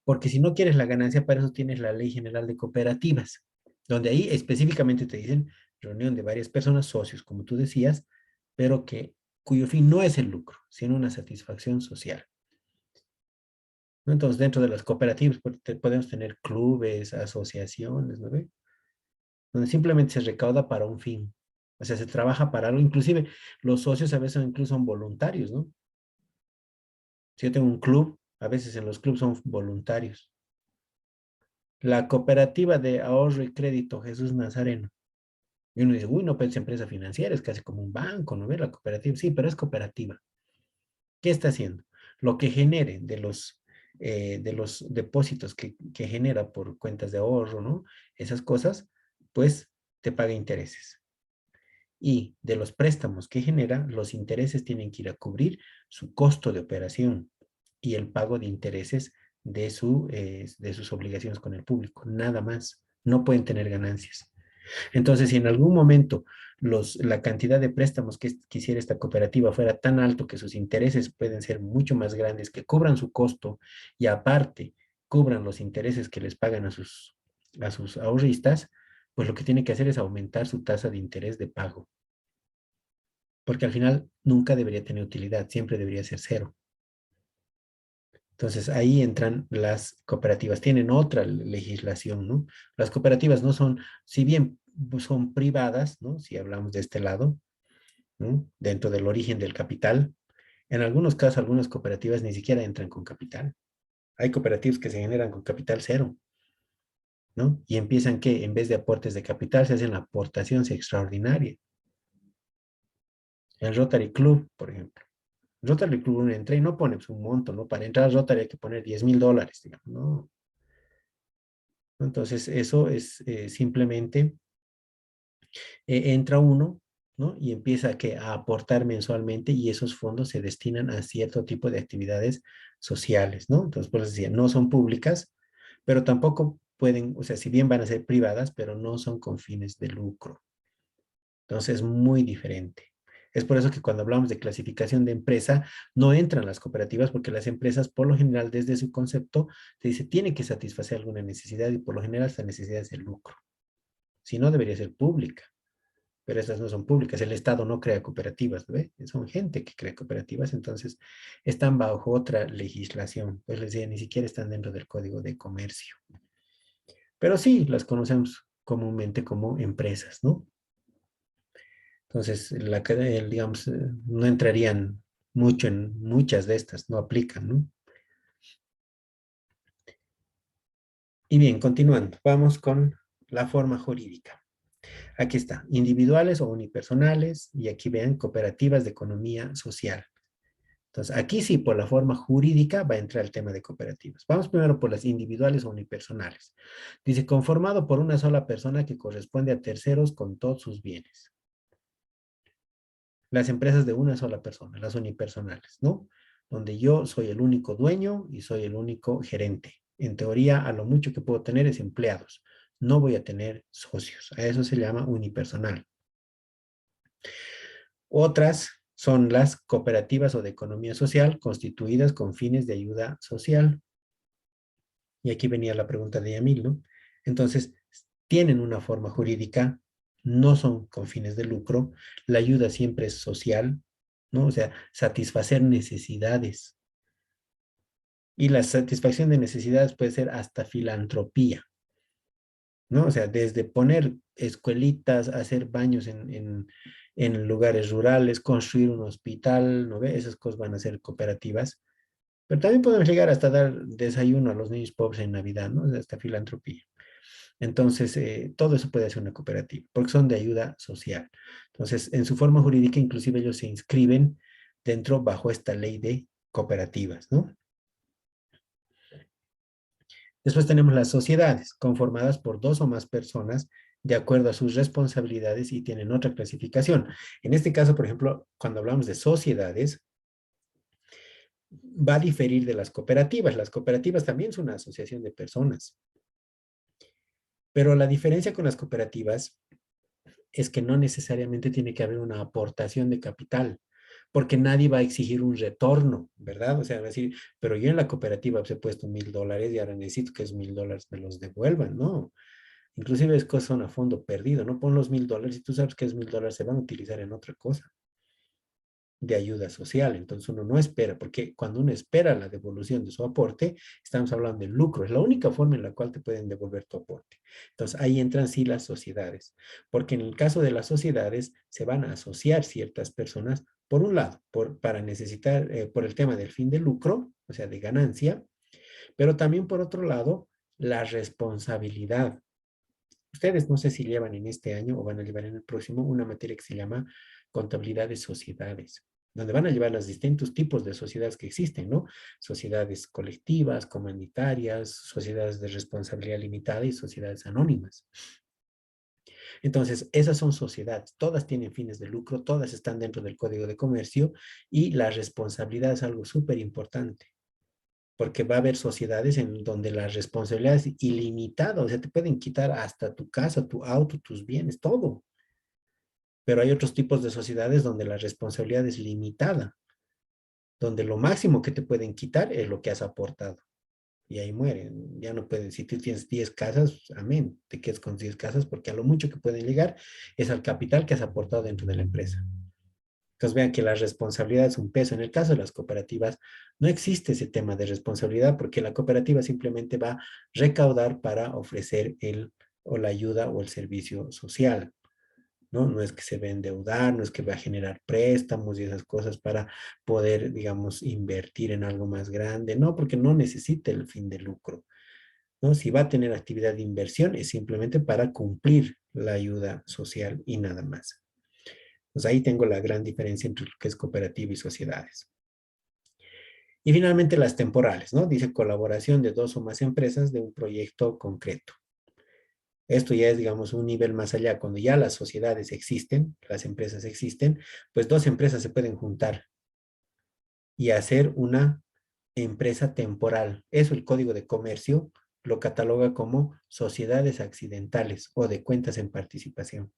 Porque si no quieres la ganancia, para eso tienes la Ley General de Cooperativas, donde ahí específicamente te dicen reunión de varias personas, socios, como tú decías, pero cuyo fin no es el lucro, sino una satisfacción social, ¿no? Entonces, dentro de las cooperativas podemos tener clubes, asociaciones, ¿no ve? Donde simplemente se recauda para un fin. O sea, se trabaja para algo. Inclusive, los socios a veces incluso son voluntarios, ¿no? Si yo tengo un club, a veces en los clubes son voluntarios. La cooperativa de ahorro y crédito Jesús Nazareno. Y uno dice, uy, no, pues es empresa financiera, es casi como un banco, ¿no ve? La cooperativa, sí, pero es cooperativa. ¿Qué está haciendo? Lo que genere de los depósitos que genera por cuentas de ahorro, ¿no? Esas cosas, pues te paga intereses. Y de los préstamos que genera, los intereses tienen que ir a cubrir su costo de operación y el pago de intereses de sus obligaciones con el público, nada más. No pueden tener ganancias. Entonces, si en algún momento la cantidad de préstamos que quisiera esta cooperativa fuera tan alto que sus intereses pueden ser mucho más grandes, que cubran su costo y aparte cubran los intereses que les pagan a sus ahorristas, pues lo que tiene que hacer es aumentar su tasa de interés de pago, porque al final nunca debería tener utilidad, siempre debería ser cero. Entonces ahí entran las cooperativas, tienen otra legislación, ¿no? Las cooperativas no son, si bien son privadas, ¿no? Si hablamos de este lado, ¿no? Dentro del origen del capital, en algunos casos algunas cooperativas ni siquiera entran con capital. Hay cooperativas que se generan con capital cero, ¿no? Y empiezan que en vez de aportes de capital se hacen aportaciones extraordinarias. El Rotary Club, por ejemplo. Rotary Club uno entra y no pone pues, un monto, ¿no? Para entrar a Rotary hay que poner $10,000, digamos, ¿no? Entonces, eso es simplemente, entra uno, ¿no? Y empieza a aportar mensualmente y esos fondos se destinan a cierto tipo de actividades sociales, ¿no? Entonces, por eso decía, no son públicas, pero tampoco pueden, o sea, si bien van a ser privadas, pero no son con fines de lucro. Entonces, es muy diferente. Es por eso que cuando hablamos de clasificación de empresa, no entran las cooperativas porque las empresas, por lo general, desde su concepto, te dice, tiene que satisfacer alguna necesidad y por lo general esta necesidad es el lucro. Si no, debería ser pública, pero estas no son públicas. El Estado no crea cooperativas, ¿ve? Son gente que crea cooperativas, entonces están bajo otra legislación. Pues les decía, ni siquiera están dentro del Código de Comercio. Pero sí, las conocemos comúnmente como empresas, ¿no? Entonces, digamos, no entrarían mucho en muchas de estas, no aplican, ¿no? Y bien, continuando, vamos con la forma jurídica. Aquí está, individuales o unipersonales, y aquí vean cooperativas de economía social. Entonces, aquí sí, por la forma jurídica va a entrar el tema de cooperativas. Vamos primero por las individuales o unipersonales. Dice, conformado por una sola persona que corresponde a terceros con todos sus bienes. Las empresas de una sola persona, las unipersonales, ¿no? Donde yo soy el único dueño y soy el único gerente. En teoría, a lo mucho que puedo tener es empleados. No voy a tener socios. A eso se llama unipersonal. Otras son las cooperativas o de economía social constituidas con fines de ayuda social. Y aquí venía la pregunta de Yamil, ¿no? Entonces, tienen una forma jurídica, no son con fines de lucro, la ayuda siempre es social, ¿no? O sea, satisfacer necesidades. Y la satisfacción de necesidades puede ser hasta filantropía, ¿no? O sea, desde poner escuelitas, hacer baños en lugares rurales, construir un hospital, ¿no ve? Esas cosas van a ser cooperativas. Pero también podemos llegar hasta dar desayuno a los niños pobres en Navidad, ¿no? Hasta filantropía. Entonces, todo eso puede ser una cooperativa, porque son de ayuda social. Entonces, en su forma jurídica, inclusive ellos se inscriben dentro, bajo esta ley de cooperativas, ¿no? Después tenemos las sociedades, conformadas por dos o más personas de acuerdo a sus responsabilidades y tienen otra clasificación. En este caso, por ejemplo, cuando hablamos de sociedades, va a diferir de las cooperativas. Las cooperativas también son una asociación de personas. Pero la diferencia con las cooperativas es que no necesariamente tiene que haber una aportación de capital, porque nadie va a exigir un retorno, ¿verdad? O sea, va a decir, pero yo en la cooperativa pues, he puesto $1,000 y ahora necesito que esos $1,000 me los devuelvan, ¿no? Inclusive es cosas son a fondo perdido, ¿no? Pon los $1,000 y tú sabes que esos $1,000 se van a utilizar en otra cosa de ayuda social. Entonces uno no espera, porque cuando uno espera la devolución de su aporte, estamos hablando de lucro. Es la única forma en la cual te pueden devolver tu aporte. Entonces ahí entran sí las sociedades, porque en el caso de las sociedades se van a asociar ciertas personas, por un lado, para necesitar, por el tema del fin de lucro, o sea, de ganancia, pero también por otro lado, la responsabilidad. Ustedes no sé si llevan en este año o van a llevar en el próximo una materia que se llama contabilidad de sociedades, donde van a llevar los distintos tipos de sociedades que existen, ¿no? Sociedades colectivas, comunitarias, sociedades de responsabilidad limitada y sociedades anónimas. Entonces, esas son sociedades, todas tienen fines de lucro, todas están dentro del Código de Comercio y la responsabilidad es algo súper importante, porque va a haber sociedades en donde la responsabilidad es ilimitada, o sea, te pueden quitar hasta tu casa, tu auto, tus bienes, todo. Pero hay otros tipos de sociedades donde la responsabilidad es limitada, donde lo máximo que te pueden quitar es lo que has aportado. Y ahí mueren. Ya no pueden, si tú tienes 10 casas, amén, te quedas con 10 casas porque a lo mucho que pueden llegar es al capital que has aportado dentro de la empresa. Entonces vean que la responsabilidad es un peso. En el caso de las cooperativas, no existe ese tema de responsabilidad porque la cooperativa simplemente va a recaudar para ofrecer o la ayuda o el servicio social, ¿no? No es que se va a endeudar, no es que va a generar préstamos y esas cosas para poder, digamos, invertir en algo más grande, no, porque no necesita el fin de lucro, ¿no? Si va a tener actividad de inversión es simplemente para cumplir la ayuda social y nada más. Pues ahí tengo la gran diferencia entre lo que es cooperativa y sociedades. Y finalmente las temporales, ¿no? Dice colaboración de dos o más empresas de un proyecto concreto. Esto ya es, digamos, un nivel más allá. Cuando ya las sociedades existen, las empresas existen, pues dos empresas se pueden juntar y hacer una empresa temporal. Eso el Código de Comercio lo cataloga como sociedades accidentales o de cuentas en participación,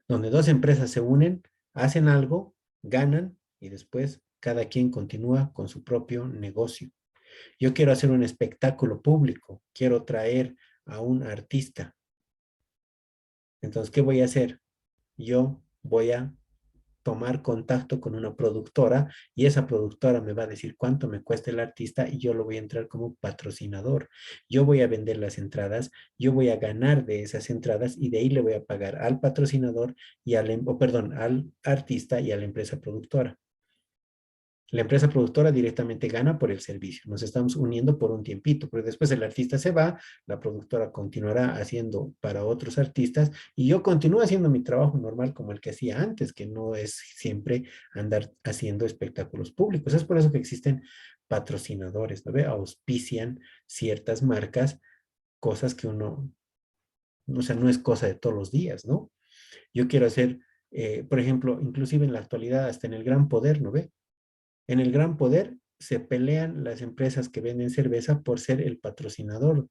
donde dos empresas se unen, hacen algo, ganan y después cada quien continúa con su propio negocio. Yo quiero hacer un espectáculo público, quiero traer a un artista. Entonces, ¿qué voy a hacer? Yo voy a tomar contacto con una productora y esa productora me va a decir cuánto me cuesta el artista y yo lo voy a entrar como patrocinador. Yo voy a vender las entradas, yo voy a ganar de esas entradas y de ahí le voy a pagar al patrocinador y al artista y a la empresa productora. La empresa productora directamente gana por el servicio. Nos estamos uniendo por un tiempito, pero después el artista se va, la productora continuará haciendo para otros artistas y yo continúo haciendo mi trabajo normal como el que hacía antes, que no es siempre andar haciendo espectáculos públicos. Es por eso que existen patrocinadores, ¿no ve? Auspician ciertas marcas, cosas que uno, o sea, no es cosa de todos los días, ¿no? Yo quiero hacer, por ejemplo, inclusive en la actualidad, hasta en el Gran Poder, ¿no ve? En el Gran Poder se pelean las empresas que venden cerveza por ser el patrocinador.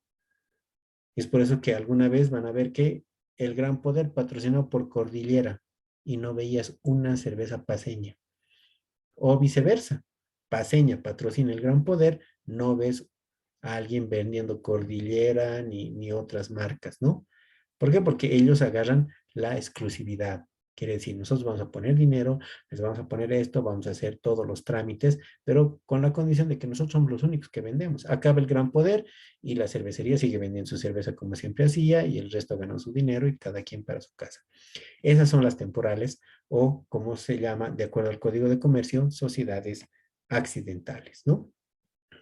Es por eso que alguna vez van a ver que el Gran Poder patrocinó por Cordillera y no veías una cerveza paceña. O viceversa, paceña patrocina el Gran Poder, no ves a alguien vendiendo Cordillera ni otras marcas, ¿no? ¿Por qué? Porque ellos agarran la exclusividad. Quiere decir, nosotros vamos a poner dinero, les vamos a poner esto, vamos a hacer todos los trámites, pero con la condición de que nosotros somos los únicos que vendemos. Acaba el gran poder y la cervecería sigue vendiendo su cerveza como siempre hacía y el resto ganó su dinero y cada quien para su casa. Esas son las temporales o, como se llama, de acuerdo al Código de Comercio, sociedades accidentales, ¿no?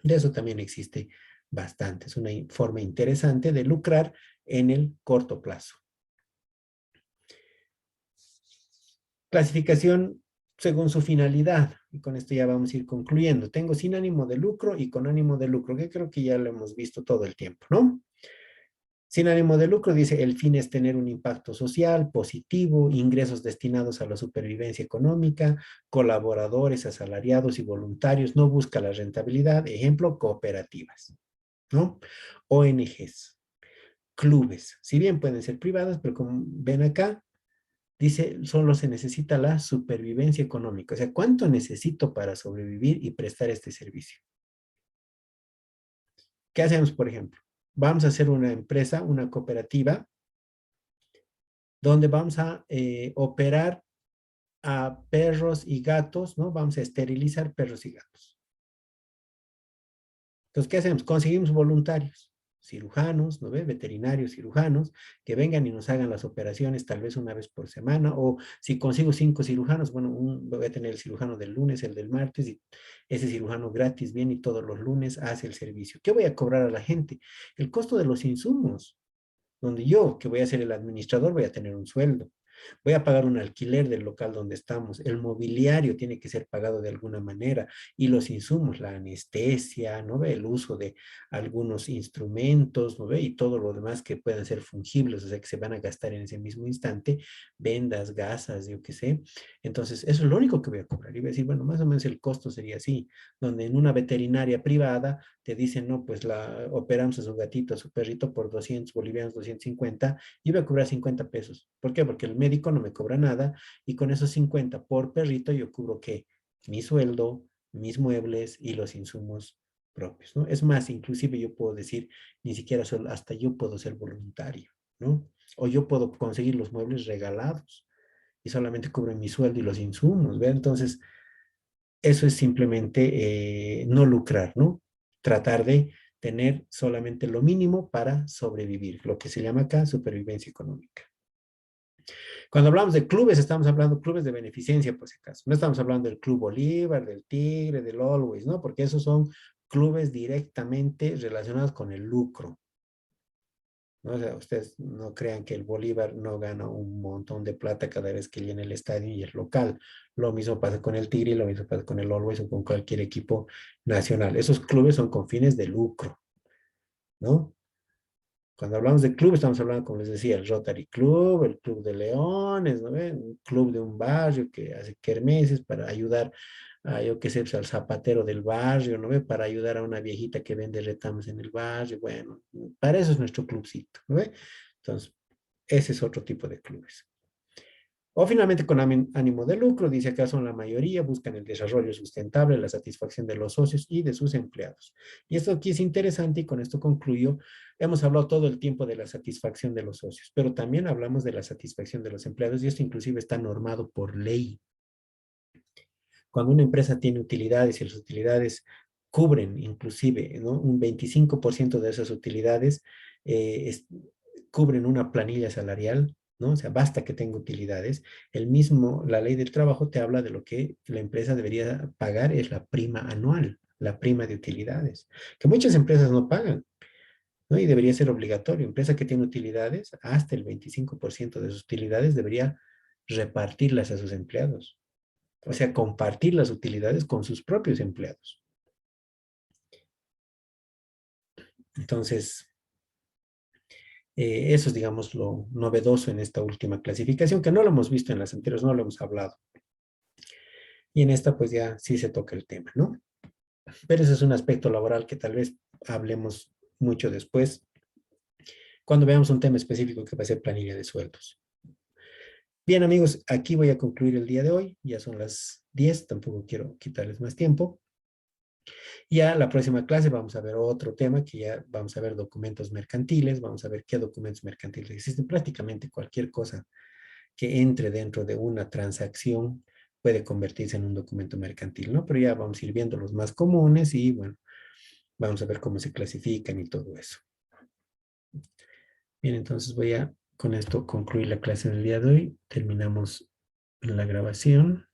De eso también existe bastante. Es una forma interesante de lucrar en el corto plazo. Clasificación según su finalidad. Y con esto ya vamos a ir concluyendo. Tengo sin ánimo de lucro y con ánimo de lucro, que creo que ya lo hemos visto todo el tiempo, ¿no? Sin ánimo de lucro, dice, el fin es tener un impacto social positivo, ingresos destinados a la supervivencia económica, colaboradores, asalariados y voluntarios, no busca la rentabilidad, ejemplo, cooperativas, ¿no? ONGs, clubes, si bien pueden ser privadas, pero como ven acá, dice, solo se necesita la supervivencia económica. O sea, ¿cuánto necesito para sobrevivir y prestar este servicio? ¿Qué hacemos, por ejemplo? Vamos a hacer una empresa, una cooperativa, donde vamos a operar a perros y gatos, ¿no? Vamos a esterilizar perros y gatos. Entonces, ¿qué hacemos? Conseguimos voluntarios, cirujanos, ¿no ve? Veterinarios, cirujanos, que vengan y nos hagan las operaciones tal vez una vez por semana, o si consigo 5 cirujanos, bueno, voy a tener el cirujano del lunes, el del martes, y ese cirujano gratis viene y todos los lunes hace el servicio. ¿Qué voy a cobrar a la gente? El costo de los insumos, donde yo, que voy a ser el administrador, voy a tener un sueldo. Voy a pagar un alquiler del local donde estamos. El mobiliario tiene que ser pagado de alguna manera. Y los insumos, la anestesia, ¿no ve? El uso de algunos instrumentos, ¿no ve? Y todo lo demás que puedan ser fungibles, o sea, que se van a gastar en ese mismo instante. Vendas, gasas, yo qué sé. Entonces, eso es lo único que voy a cobrar. Y voy a decir, bueno, más o menos el costo sería así. Donde en una veterinaria privada te dicen, no, pues operamos a su gatito, a su perrito por 200 bolivianos, 250, y voy a cobrar 50 pesos. ¿Por qué? Porque el médico no me cobra nada y con esos 50 por perrito yo cubro ¿qué? Mi sueldo, mis muebles y los insumos propios, ¿no? Es más, inclusive yo puedo decir, ni siquiera solo, hasta yo puedo ser voluntario, ¿no? O yo puedo conseguir los muebles regalados y solamente cubro mi sueldo y los insumos, ¿ve? Entonces, eso es simplemente no lucrar, ¿no? Tratar de tener solamente lo mínimo para sobrevivir, lo que se llama acá supervivencia económica. Cuando hablamos de clubes, estamos hablando de clubes de beneficencia, por si acaso. No estamos hablando del Club Bolívar, del Tigre, del Always, ¿no? Porque esos son clubes directamente relacionados con el lucro, ¿no? O sea, ustedes no crean que el Bolívar no gana un montón de plata cada vez que llena el estadio y es local. Lo mismo pasa con el Tigre, lo mismo pasa con el Always o con cualquier equipo nacional. Esos clubes son con fines de lucro, ¿no? Cuando hablamos de club, estamos hablando, como les decía, el Rotary Club, el Club de Leones, ¿no ven? Un club de un barrio que hace kermeses para ayudar a, yo qué sé, pues, al zapatero del barrio, ¿no ve? Para ayudar a una viejita que vende retamas en el barrio. Bueno, para eso es nuestro clubcito, ¿no ve? Entonces, ese es otro tipo de clubes. O finalmente con ánimo de lucro, dice acá son la mayoría, buscan el desarrollo sustentable, la satisfacción de los socios y de sus empleados. Y esto aquí es interesante y con esto concluyo. Hemos hablado todo el tiempo de la satisfacción de los socios, pero también hablamos de la satisfacción de los empleados y esto inclusive está normado por ley. Cuando una empresa tiene utilidades y las utilidades cubren inclusive, ¿no? Un 25% de esas utilidades cubren una planilla salarial, ¿no? O sea, basta que tenga utilidades. La ley del trabajo te habla de lo que la empresa debería pagar, es la prima anual, la prima de utilidades, que muchas empresas no pagan, ¿no? Y debería ser obligatorio. Empresa que tiene utilidades, hasta el 25% de sus utilidades debería repartirlas a sus empleados. O sea, compartir las utilidades con sus propios empleados. Entonces, eso es, digamos, lo novedoso en esta última clasificación, que no lo hemos visto en las anteriores, no lo hemos hablado. Y en esta, pues ya sí se toca el tema, ¿no? Pero ese es un aspecto laboral que tal vez hablemos mucho después, cuando veamos un tema específico que va a ser planilla de sueldos. Bien, amigos, aquí voy a concluir el día de hoy. Ya son las 10, tampoco quiero quitarles más tiempo. Ya la próxima clase vamos a ver otro tema, que ya vamos a ver documentos mercantiles, vamos a ver qué documentos mercantiles existen, prácticamente cualquier cosa que entre dentro de una transacción puede convertirse en un documento mercantil, ¿no? Pero ya vamos a ir viendo los más comunes y bueno, vamos a ver cómo se clasifican y todo eso. Bien, entonces voy a con esto concluir la clase del día de hoy. Terminamos la grabación.